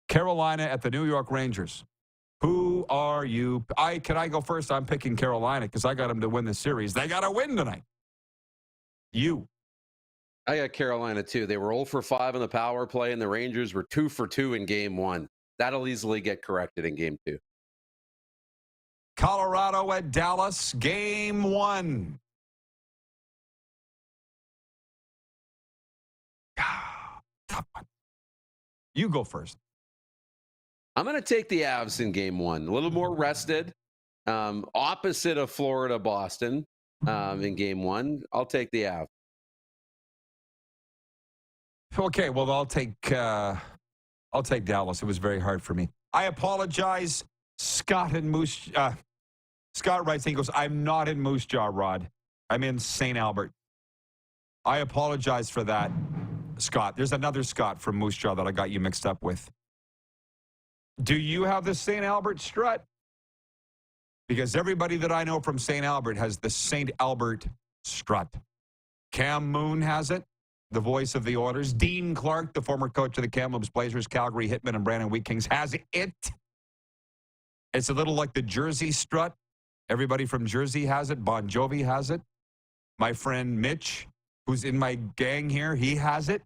Carolina at the New York Rangers. Who are you? Can I go first? I'm picking Carolina because I got them to win the series. They got to win tonight. You. I got Carolina, too. They were 0 for 5 on the power play, and the Rangers were 2 for 2 in game 1. That'll easily get corrected in game 2. Colorado at Dallas, game 1. You go first. I'm going to take the Avs in game 1. A little more rested. Opposite of Florida, Boston in game 1. I'll take the Avs. Okay, well, I'll take Dallas. It was very hard for me. I apologize. Scott writes, he goes, I'm not in Moose Jaw, Rod. I'm in St. Albert. I apologize for that, Scott. There's another Scott from Moose Jaw that I got you mixed up with. Do you have the St. Albert strut? Because everybody that I know from St. Albert has the St. Albert strut. Cam Moon has it, the voice of the Oilers. Dean Clark, the former coach of the Kamloops Blazers, Calgary Hitmen, and Brandon Wheat Kings, has it. It's a little like the Jersey strut. Everybody from Jersey has it. Bon Jovi has it. My friend Mitch, who's in my gang here, he has it.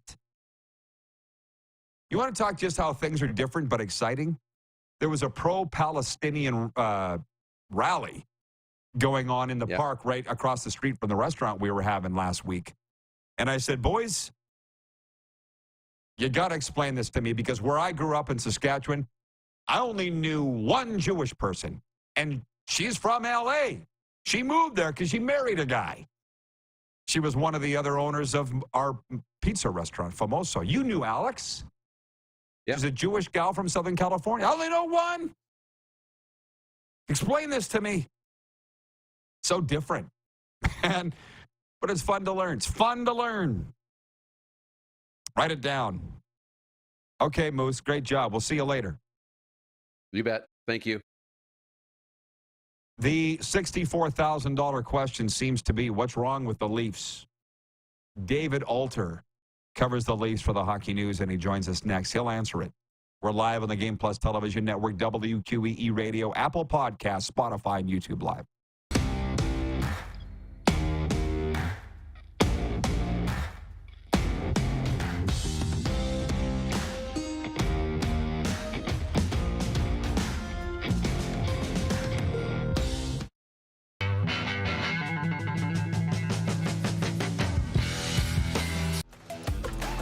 You want to talk just how things are different but exciting? There was a pro-Palestinian rally going on in the park right across the street from the restaurant we were having last week. And I said, boys, you got to explain this to me, because where I grew up in Saskatchewan, I only knew one Jewish person, and she's from L.A. She moved there because she married a guy. She was one of the other owners of our pizza restaurant, Famoso. You knew Alex. Yep. She's a Jewish gal from Southern California. I only know one. Explain this to me. So different. But it's fun to learn. It's fun to learn. Write it down. Okay, Moose, great job. We'll see you later. You bet. Thank you. The $64,000 question seems to be, what's wrong with the Leafs? David Alter covers the Leafs for the Hockey News, and he joins us next. He'll answer it. We're live on the Game Plus Television Network, WQEE Radio, Apple Podcasts, Spotify, and YouTube Live.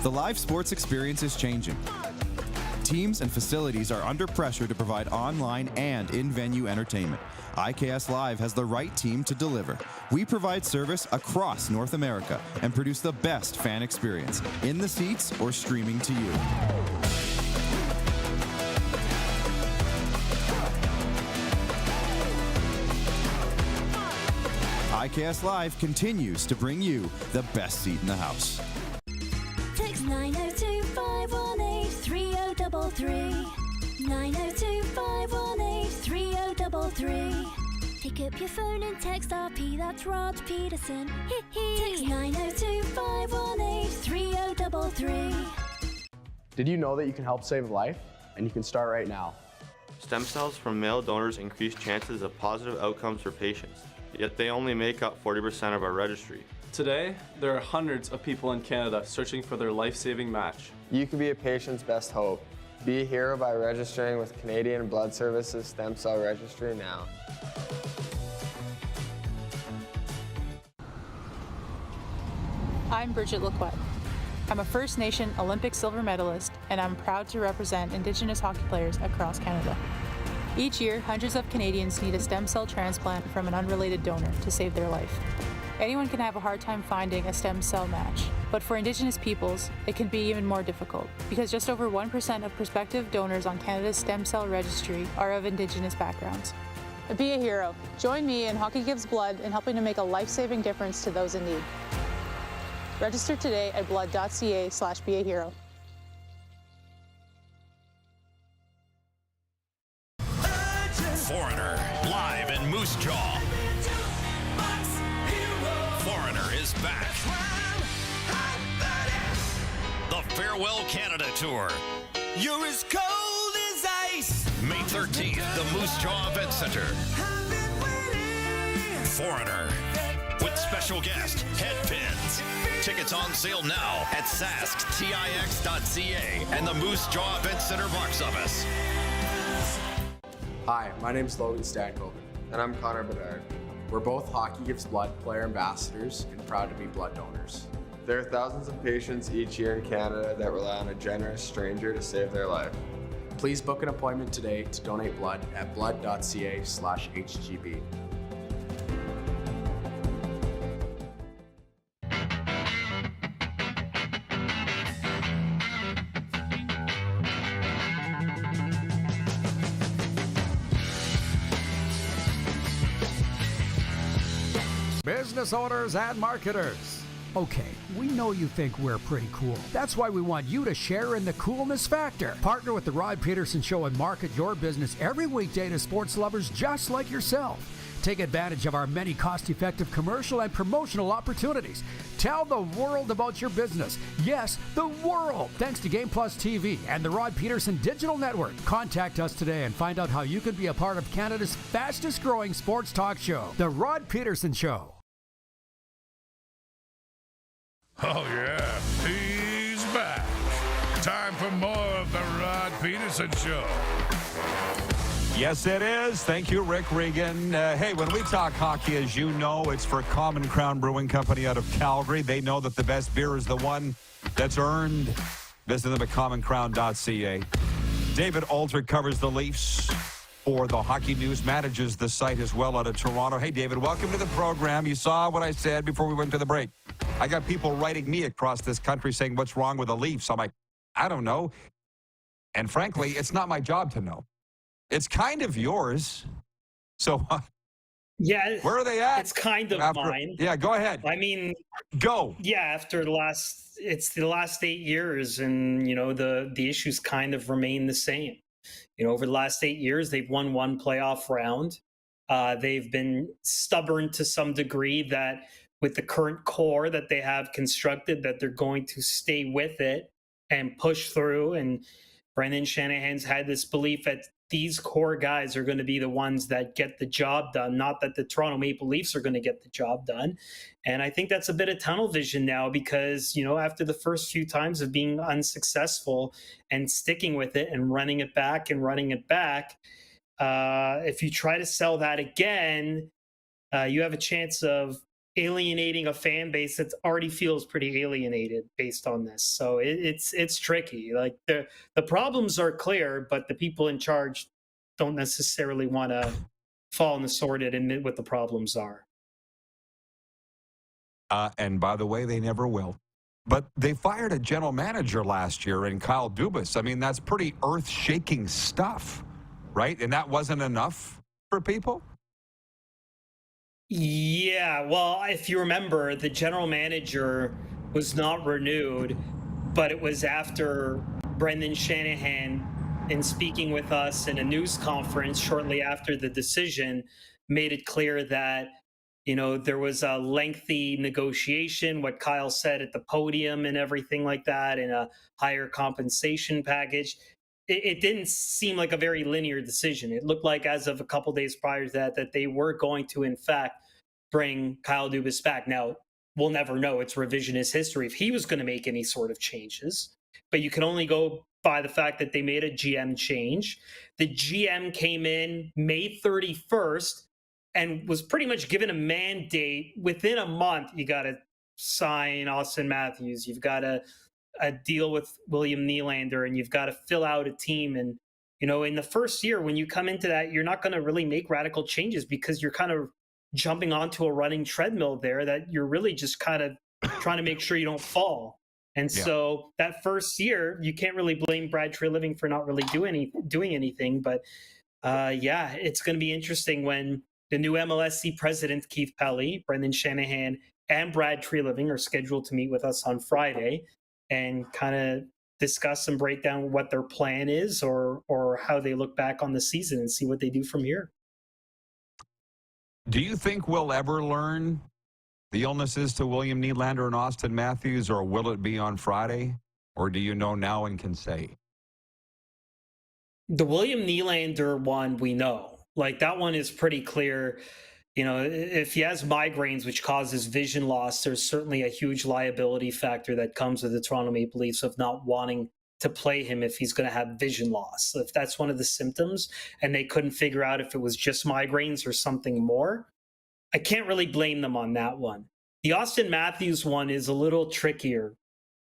The live sports experience is changing. Teams and facilities are under pressure to provide online and in-venue entertainment. IKS Live has the right team to deliver. We provide service across North America and produce the best fan experience, in the seats or streaming to you. IKS Live continues to bring you the best seat in the house. Text 902-518-3033. 902-518-3033. Pick up your phone and text RP, that's Rod Pedersen. Text 902-518-3033. Did you know that you can help save a life? And you can start right now. Stem cells from male donors increase chances of positive outcomes for patients, yet they only make up 40% of our registry. Today, there are hundreds of people in Canada searching for their life-saving match. You can be a patient's best hope. Be a hero by registering with Canadian Blood Services Stem Cell Registry now. I'm Bridget Lacquette. I'm a First Nation Olympic silver medalist, and I'm proud to represent Indigenous hockey players across Canada. Each year, hundreds of Canadians need a stem cell transplant from an unrelated donor to save their life. Anyone can have a hard time finding a stem cell match, but for Indigenous peoples, it can be even more difficult, because just over 1% of prospective donors on Canada's stem cell registry are of Indigenous backgrounds. Be a hero. Join me in Hockey Gives Blood in helping to make a life-saving difference to those in need. Register today at blood.ca/beahero. Foreigner, live in Moose Jaw. Foreigner is back. The Farewell Canada Tour. You're as cold ice. May 13th, the Moose Jaw Event Center. Foreigner with special guest Headpins. Tickets on sale now at sasktix.ca and the Moose Jaw Event Center box office. Hi, my name's Logan Stankoven. And I'm Connor Bedard. We're both Hockey Gives Blood player ambassadors and proud to be blood donors. There are thousands of patients each year in Canada that rely on a generous stranger to save their life. Please book an appointment today to donate blood at blood.ca/HGB. Business owners and marketers. Okay, we know you think we're pretty cool. That's why we want you to share in the coolness factor. Partner with the Rod Pedersen Show and market your business every weekday to sports lovers just like yourself. Take advantage of our many cost-effective commercial and promotional opportunities. Tell the world about your business. Yes, the world. Thanks to Game Plus TV and the Rod Pedersen Digital Network. Contact us today and find out how you can be a part of Canada's fastest-growing sports talk show, The Rod Pedersen Show. Oh, yeah, he's back. Time for more of the Rod Pedersen Show. Yes, it is. Thank you, Rick Regan. Hey, when we talk hockey, as you know, it's for Common Crown Brewing Company out of Calgary. They know that the best beer is the one that's earned. Visit them at commoncrown.ca. David Alter covers the Leafs for the Hockey News, manages the site as well out of Toronto. Hey, David, welcome to the program. You saw what I said before we went to the break. I got people writing me across this country saying, what's wrong with the Leafs? I'm like, I don't know. And frankly, it's not my job to know. It's kind of yours. So, yeah, where are they at? It's kind of mine. Yeah, go ahead. I mean, go. Yeah, after the last 8 years, and the issues kind of remain the same. Over the last 8 years, they've won one playoff round. They've been stubborn to some degree that with the current core that they have constructed, that they're going to stay with it and push through. And Brendan Shanahan's had this belief that these core guys are going to be the ones that get the job done, not that the Toronto Maple Leafs are going to get the job done. And I think that's a bit of tunnel vision now because, after the first few times of being unsuccessful and sticking with it and running it back, if you try to sell that again, you have a chance of alienating a fan base that already feels pretty alienated based on this. So it's tricky. Like the problems are clear, but the people in charge don't necessarily want to fall on the sword and admit what the problems are. And by the way, they never will. But they fired a general manager last year in Kyle Dubas. I mean, that's pretty earth-shaking stuff, right? And that wasn't enough for people? Yeah, well, if you remember, the general manager was not renewed, but it was after Brendan Shanahan, in speaking with us in a news conference shortly after the decision, made it clear that, there was a lengthy negotiation, what Kyle said at the podium and everything like that, and a higher compensation package. It didn't seem like a very linear decision. It looked like as of a couple days prior to that they were going to, in fact, bring Kyle Dubas back. Now, we'll never know. It's revisionist history if he was going to make any sort of changes. But you can only go by the fact that they made a GM change. The GM came in May 31st and was pretty much given a mandate. Within a month, you got to sign Austin Matthews. You've got to deal with William Nylander, and you've got to fill out a team. And, in the first year, when you come into that, you're not going to really make radical changes because you're kind of jumping onto a running treadmill there that you're really just kind of trying to make sure you don't fall. And so that first year, you can't really blame Brad Treliving for not really doing anything. But it's going to be interesting when the new MLSC president, Keith Pelley, Brendan Shanahan, and Brad Treliving are scheduled to meet with us on Friday and kind of discuss and break down what their plan is or how they look back on the season and see what they do from here. Do you think we'll ever learn the illnesses to William Nylander and Austin Matthews, or will it be on Friday? Or do you know now and can say? The William Nylander one, we know. Like, that one is pretty clear. You know, if he has migraines, which causes vision loss, there's certainly a huge liability factor that comes with the Toronto Maple Leafs of not wanting to play him if he's going to have vision loss. So if that's one of the symptoms and they couldn't figure out if it was just migraines or something more, I can't really blame them on that one. The Austin Matthews one is a little trickier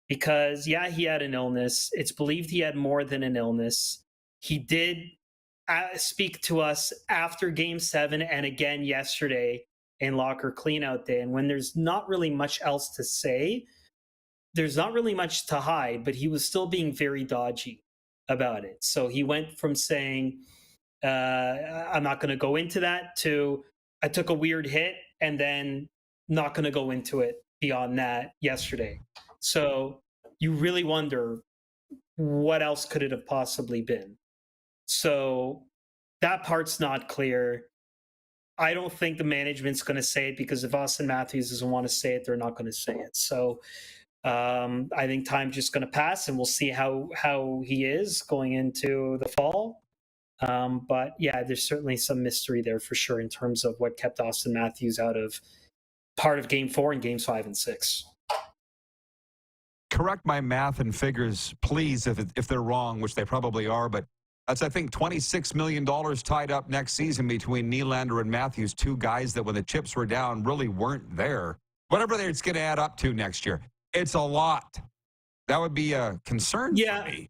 because, yeah, he had an illness. It's believed he had more than an illness. He did speak to us after Game 7 and again yesterday in locker cleanout day. And when there's not really much else to say, there's not really much to hide, but he was still being very dodgy about it. So he went from saying, I'm not going to go into that, to I took a weird hit and then not going to go into it beyond that yesterday. So you really wonder, what else could it have possibly been? So that part's not clear. I don't think the management's going to say it, because if Austin Matthews doesn't want to say it, they're not going to say it. So I think time's just going to pass, and we'll see how he is going into the fall. But yeah, there's certainly some mystery there for sure in terms of what kept Austin Matthews out of part of Game 4 and Games 5 and 6. Correct my math and figures, please, if they're wrong, which they probably are. But that's, I think, $26 million tied up next season between Nylander and Matthews, two guys that when the chips were down really weren't there. Whatever it's going to add up to next year, it's a lot. That would be a concern for me.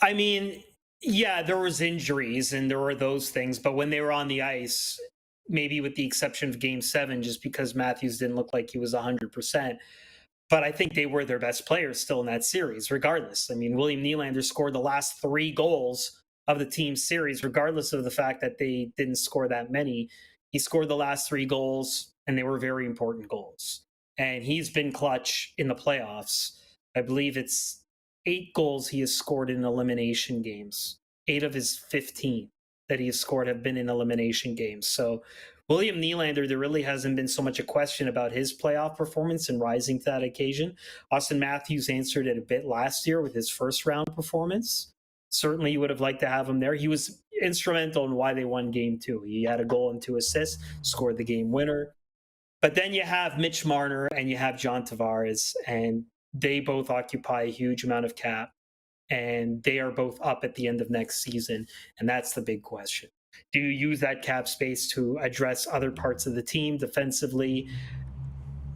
I mean, yeah, there was injuries and there were those things, but when they were on the ice, maybe with the exception of Game 7, just because Matthews didn't look like he was 100%, but I think they were their best players still in that series, regardless. I mean, William Nylander scored the last 3 goals of the team's series, regardless of the fact that they didn't score that many. He scored the last 3 goals, and they were very important goals. And he's been clutch in the playoffs. I believe it's 8 goals he has scored in elimination games. 8 of his 15 that he has scored have been in elimination games. So William Nylander, there really hasn't been so much a question about his playoff performance and rising to that occasion. Austin Matthews answered it a bit last year with his first round performance. Certainly you would have liked to have him there. He was instrumental in why they won Game 2. He had a goal and 2 assists, scored the game winner. But then you have Mitch Marner and you have John Tavares, and they both occupy a huge amount of cap, and they are both up at the end of next season. And that's the big question. Do you use that cap space to address other parts of the team defensively?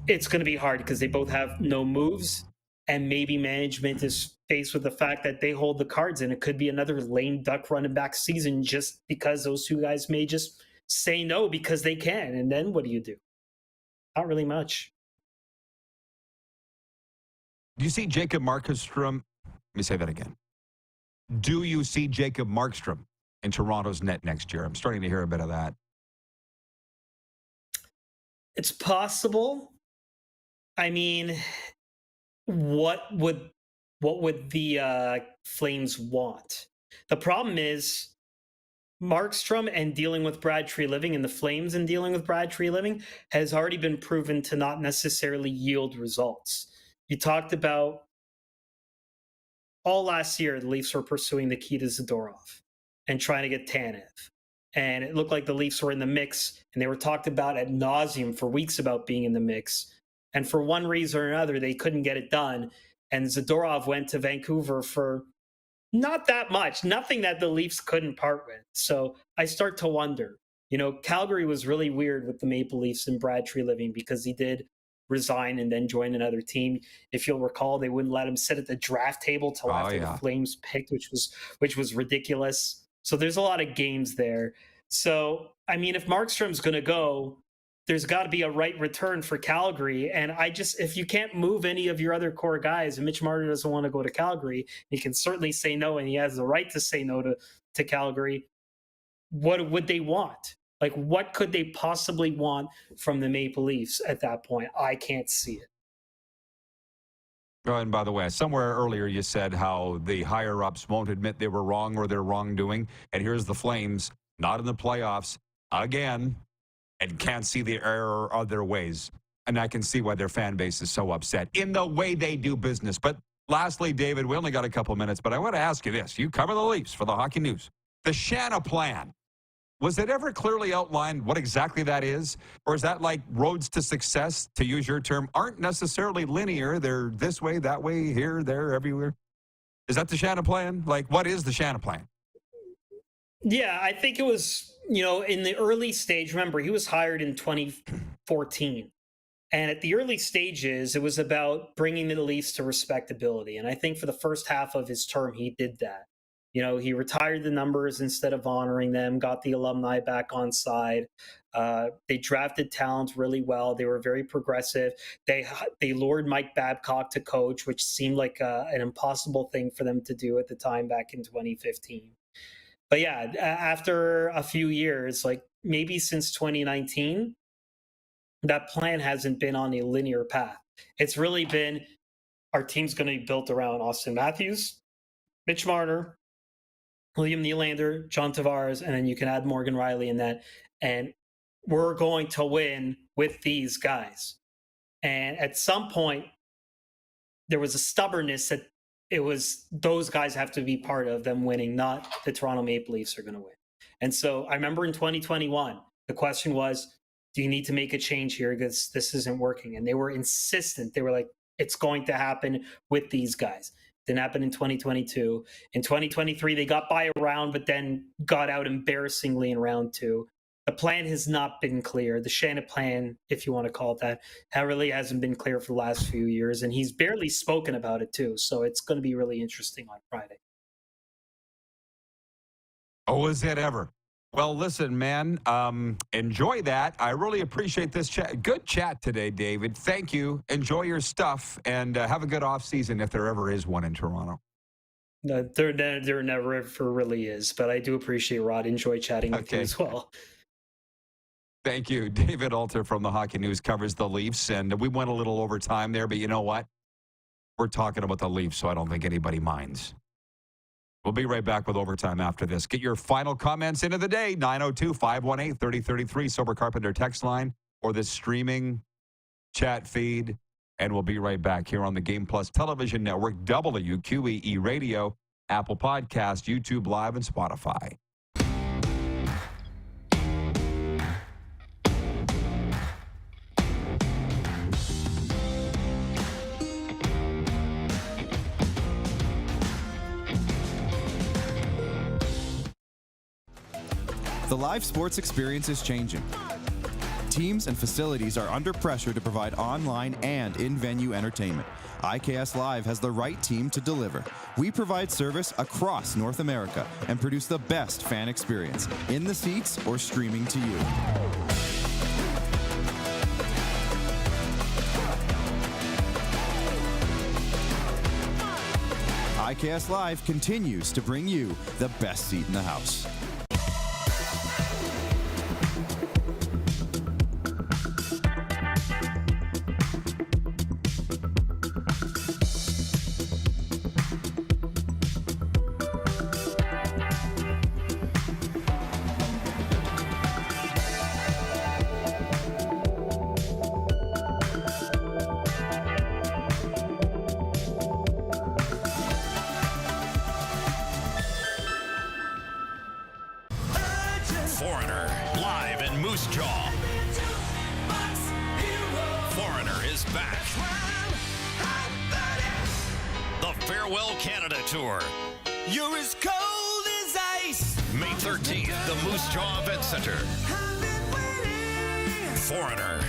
It's going to be hard because they both have no moves, and maybe management is faced with the fact that they hold the cards, and it could be another lame duck running back season just because those two guys may just say no because they can. And then what do you do? Not really much. Do you see Jacob Markstrom? Let me say that again. Do you see Jacob Markstrom in Toronto's net next year? I'm starting to hear a bit of that. It's possible. I mean, what would the Flames want? The problem is Markstrom and dealing with Brad Treliving, and the Flames and dealing with Brad Treliving, has already been proven to not necessarily yield results. You talked about all last year, the Leafs were pursuing Nikita Zadorov and trying to get Tanev. And it looked like the Leafs were in the mix, and they were talked about ad nauseum for weeks about being in the mix. And for one reason or another, they couldn't get it done. And Zadorov went to Vancouver for not that much, nothing that the Leafs couldn't part with. So I start to wonder, Calgary was really weird with the Maple Leafs and Brad Treliving, because he did resign and then join another team. If you'll recall, they wouldn't let him sit at the draft table till after the Flames picked, which was ridiculous. So there's a lot of games there. So, I mean, if Markstrom's going to go, there's got to be a right return for Calgary. And if you can't move any of your other core guys, and Mitch Marner doesn't want to go to Calgary, he can certainly say no, and he has the right to say no to Calgary. What would they want? Like, what could they possibly want from the Maple Leafs at that point? I can't see it. Oh, and by the way, somewhere earlier you said how the higher-ups won't admit they were wrong or their wrongdoing. And here's the Flames, not in the playoffs again, and can't see the error of their ways. And I can see why their fan base is so upset in the way they do business. But Lastly, David, we only got a couple minutes, but I want to ask you this. You cover the Leafs for the Hockey News. The Shanna Plan. Was it ever clearly outlined what exactly that is? Or is that like roads to success, to use your term, aren't necessarily linear? They're this way, that way, here, there, everywhere. Is that the Shanna Plan? Like, what is the Shanna Plan? Yeah, I think it was, in the early stage. Remember, he was hired in 2014. And at the early stages, it was about bringing the Leafs to respectability. And I think for the first half of his term, he did that. He retired the numbers instead of honoring them, got the alumni back on side. They drafted talent really well. They were very progressive. They lured Mike Babcock to coach, which seemed like an impossible thing for them to do at the time back in 2015. But yeah, after a few years, like maybe since 2019, that plan hasn't been on a linear path. It's really been, our team's going to be built around Austin Matthews, Mitch Marner, William Nylander, John Tavares, and then you can add Morgan Riley in that. And we're going to win with these guys. And at some point, there was a stubbornness that it was those guys have to be part of them winning, not the Toronto Maple Leafs are going to win. And so I remember in 2021, the question was, do you need to make a change here because this isn't working? And they were insistent. They were like, it's going to happen with these guys. Didn't happen in 2022. In 2023, they got by a round, but then got out embarrassingly in round 2. The plan has not been clear. The Shanna Plan, if you want to call it that, really hasn't been clear for the last few years. And he's barely spoken about it too. So it's going to be really interesting on Friday. Oh, is it ever? Well, listen, man, enjoy that. I really appreciate this chat. Good chat today, David. Thank you. Enjoy your stuff and have a good off season if there ever is one in Toronto. No, there never ever really is, but I do appreciate Rod. Enjoy chatting with you as well. Thank you. David Alter from the Hockey News covers the Leafs, and we went a little over time there, but you know what? We're talking about the Leafs, so I don't think anybody minds. We'll be right back with overtime after this. Get your final comments into the day, 902-518-3033, Sober Carpenter text line, or the streaming chat feed. And we'll be right back here on the Game Plus Television Network, WQEE Radio, Apple Podcast, YouTube Live, and Spotify. The live sports experience is changing. Teams and facilities are under pressure to provide online and in-venue entertainment. IKS Live has the right team to deliver. We provide service across North America and produce the best fan experience, in the seats or streaming to you. IKS Live continues to bring you the best seat in the house. Foreigner, live in Moose Jaw. Foreigner is back. The Farewell Canada Tour. You're as cold as ice. May 13th, the Moose Jaw Event Center. Foreigner,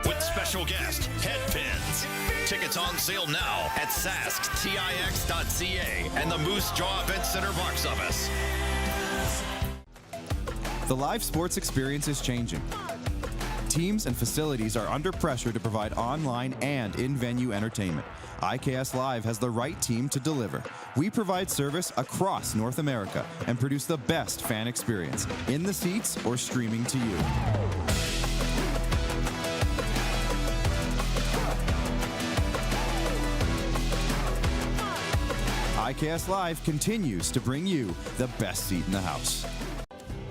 with special guest, Headpins. Tickets on sale now at sasktix.ca and the Moose Jaw Event Center box office. The live sports experience is changing. Teams and facilities are under pressure to provide online and in-venue entertainment. IKS Live has the right team to deliver. We provide service across North America and produce the best fan experience, in the seats or streaming to you. IKS Live continues to bring you the best seat in the house.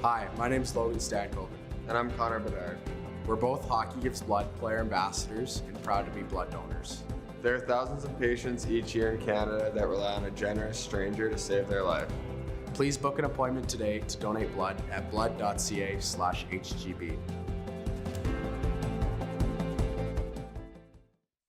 Hi, my name is Logan Stankoven. And I'm Connor Bedard. We're both Hockey Gives Blood player ambassadors and proud to be blood donors. There are thousands of patients each year in Canada that rely on a generous stranger to save their life. Please book an appointment today to donate blood at blood.ca/HGB.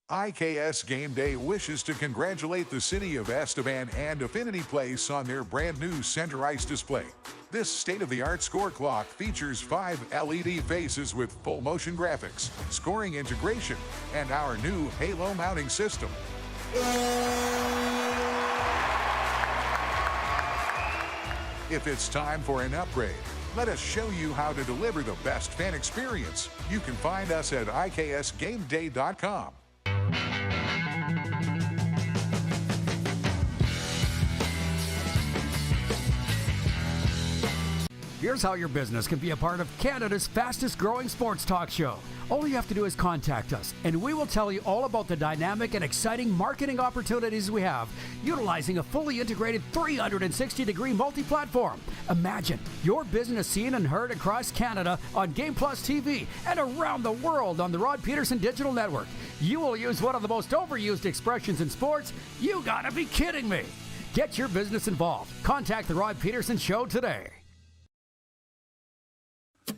IKS Game Day wishes to congratulate the city of Estevan and Affinity Place on their brand new center ice display. This state-of-the-art score clock features 5 LED faces with full motion graphics, scoring integration, and our new halo mounting system. If it's time for an upgrade, let us show you how to deliver the best fan experience. You can find us at iksgameday.com. Here's how your business can be a part of Canada's fastest growing sports talk show. All you have to do is contact us, and we will tell you all about the dynamic and exciting marketing opportunities we have, utilizing a fully integrated 360-degree multi-platform. Imagine your business seen and heard across Canada on Game Plus TV and around the world on the Rod Pedersen Digital Network. You will use one of the most overused expressions in sports. You gotta be kidding me. Get your business involved. Contact the Rod Pedersen Show today.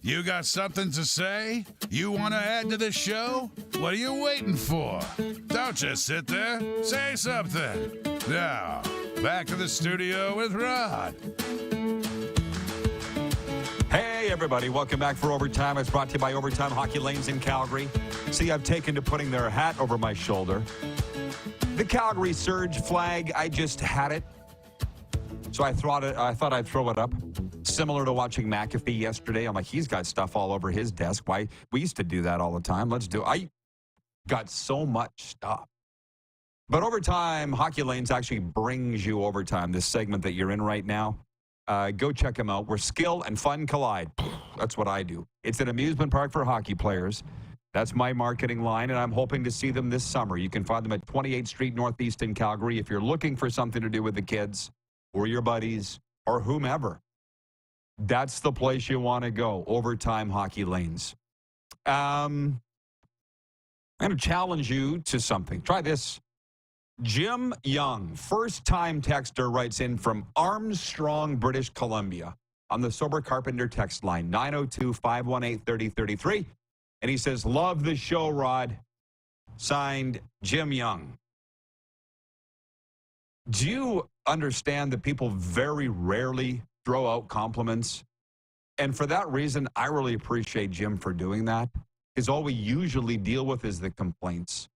You got something to say? You want to add to the show? What are you waiting for? Don't just sit there. Say something. Now, back to the studio with Rod. Hey, everybody. Welcome back for Overtime. It's brought to you by Overtime Hockey Lanes in Calgary. See, I've taken to putting their hat over my shoulder. The Calgary Surge flag, I just had it. So I thought I'd throw it up. Similar to watching McAfee yesterday. I'm like, he's got stuff all over his desk. Why? We used to do that all the time. Let's do it. I got so much stuff. But Overtime Hockey Lanes actually brings you Overtime, this segment that you're in right now. Go check them out. Where skill and fun collide. That's what I do. It's an amusement park for hockey players. That's my marketing line, and I'm hoping to see them this summer. You can find them at 28th Street Northeast in Calgary if you're looking for something to do with the kids or your buddies or whomever. That's the place you want to go, Overtime Hockey Lanes. I'm going to challenge you to something. Try this. Jim Young, first-time texter, writes in from Armstrong, British Columbia, on the Sober Carpenter text line, 902-518-3033. And he says, love the show, Rod. Signed, Jim Young. Do you understand that people very rarely throw out compliments? And for that reason, I really appreciate Jim for doing that, because all we usually deal with is the complaints.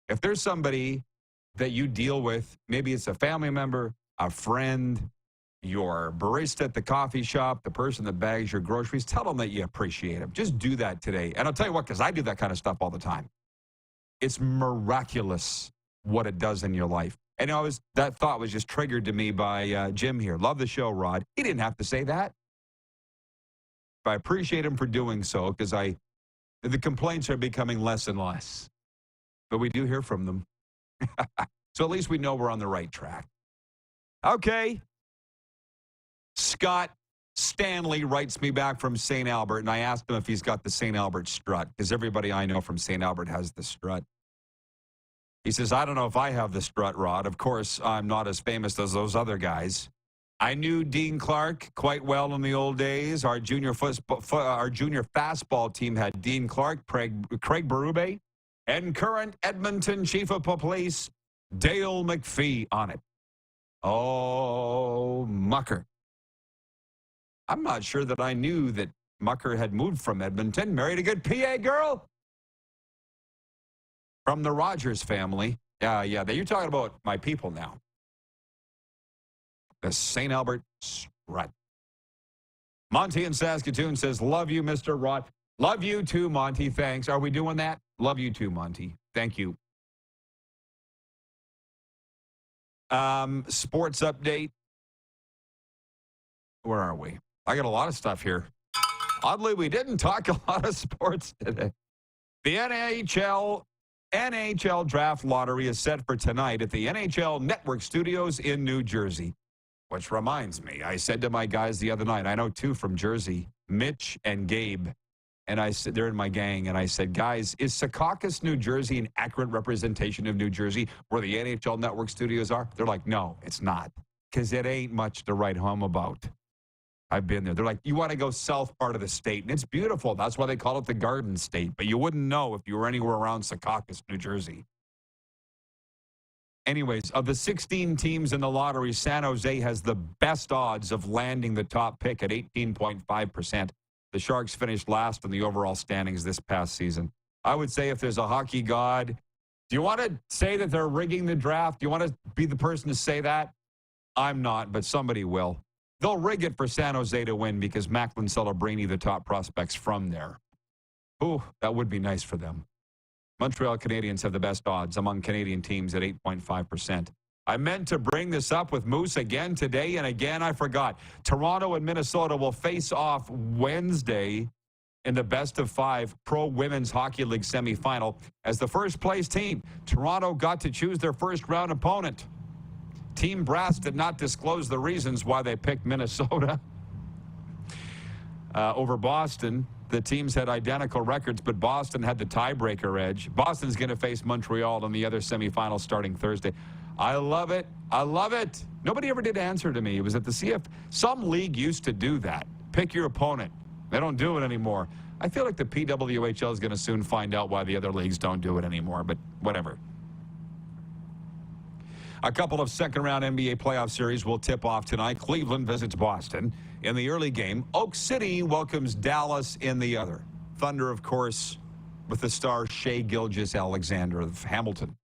If there's somebody that you deal with, maybe it's a family member, a friend, your barista at the coffee shop, the person that bags your groceries, tell them that you appreciate them. Just do that today. And I'll tell you what, because I do that kind of stuff all the time. It's miraculous what it does in your life. And that thought was just triggered to me by Jim here. Love the show, Rod. He didn't have to say that. But I appreciate him for doing so, because the complaints are becoming less and less. But we do hear from them. So at least we know we're on the right track. Okay. Scott Stanley writes me back from St. Albert, and I asked him if he's got the St. Albert strut, because everybody I know from St. Albert has the strut. He says, I don't know if I have the strut, Rod. Of course, I'm not as famous as those other guys. I knew Dean Clark quite well in the old days. Our junior fastball team had Dean Clark, Craig Berube, and current Edmonton Chief of Police, Dale McPhee, on it. Oh, Mucker. I'm not sure that I knew that Mucker had moved from Edmonton, married a good PA girl. From the Rogers family. Yeah. You're talking about my people now. The St. Albert strut. Monty in Saskatoon says, love you, Mr. Rod. Love you too, Monty. Thanks. Are we doing that? Love you too, Monty. Thank you. Sports update. Where are we? I got a lot of stuff here. Oddly, we didn't talk a lot of sports today. The NHL Draft Lottery is set for tonight at the NHL Network Studios in New Jersey. Which reminds me, I said to my guys the other night, I know two from Jersey, Mitch and Gabe. and I said, they're in my gang, and I said, guys, is Secaucus, New Jersey an accurate representation of New Jersey where the NHL Network studios are? They're like, no, it's not, because it ain't much to write home about. I've been there. They're like, you want to go south part of the state, and it's beautiful. That's why they call it the Garden State, but you wouldn't know if you were anywhere around Secaucus, New Jersey. Anyways, of the 16 teams in the lottery, San Jose has the best odds of landing the top pick at 18.5%. The Sharks finished last in the overall standings this past season. I would say if there's a hockey god, do you want to say that they're rigging the draft? Do you want to be the person to say that? I'm not, but somebody will. They'll rig it for San Jose to win because Macklin, Celebrini, the top prospects from there. Ooh, that would be nice for them. Montreal Canadiens have the best odds among Canadian teams at 8.5%. I meant to bring this up with Moose again today, and again I forgot. Toronto and Minnesota will face off Wednesday in the best-of-5 Pro Women's Hockey League semifinal. As the first-place team, Toronto got to choose their first-round opponent. Team Brass did not disclose the reasons why they picked Minnesota over Boston. The teams had identical records, but Boston had the tiebreaker edge. Boston's going to face Montreal in the other semifinal starting Thursday. I love it. I love it. Nobody ever did answer to me. It was at the CF. Some league used to do that. Pick your opponent. They don't do it anymore. I feel like the PWHL is going to soon find out why the other leagues don't do it anymore, but whatever. A couple of second-round NBA playoff series will tip off tonight. Cleveland visits Boston in the early game. Oak City welcomes Dallas in the other. Thunder, of course, with the star Shai Gilgeous-Alexander of Hamilton.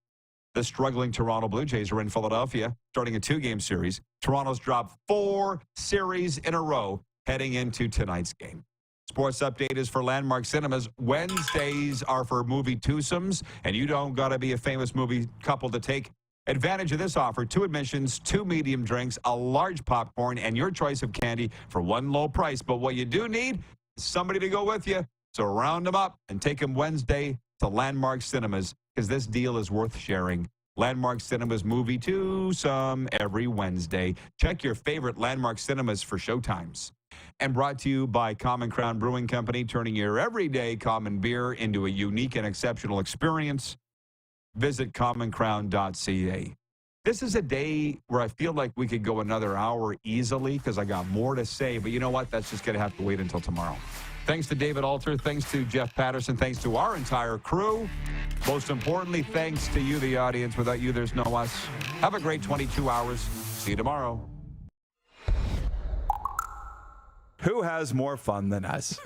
The struggling Toronto Blue Jays are in Philadelphia, starting a 2-game series. Toronto's dropped 4 series in a row heading into tonight's game. Sports Update is for Landmark Cinemas. Wednesdays are for movie twosomes, and you don't got to be a famous movie couple to take advantage of this offer. 2 admissions, 2 medium drinks, a large popcorn, and your choice of candy for one low price. But what you do need is somebody to go with you. So round them up and take them Wednesday to Landmark Cinemas, because this deal is worth sharing. Landmark Cinemas movie twosome every Wednesday. Check your favorite Landmark Cinemas for showtimes. And brought to you by Common Crown Brewing Company, turning your everyday common beer into a unique and exceptional experience. Visit commoncrown.ca. This is a day where I feel like we could go another hour easily because I got more to say. But you know what? That's just going to have to wait until tomorrow. Thanks to David Alter. Thanks to Jeff Patterson. Thanks to our entire crew. Most importantly, thanks to you, the audience. Without you, there's no us. Have a great 22 hours. See you tomorrow. Who has more fun than us?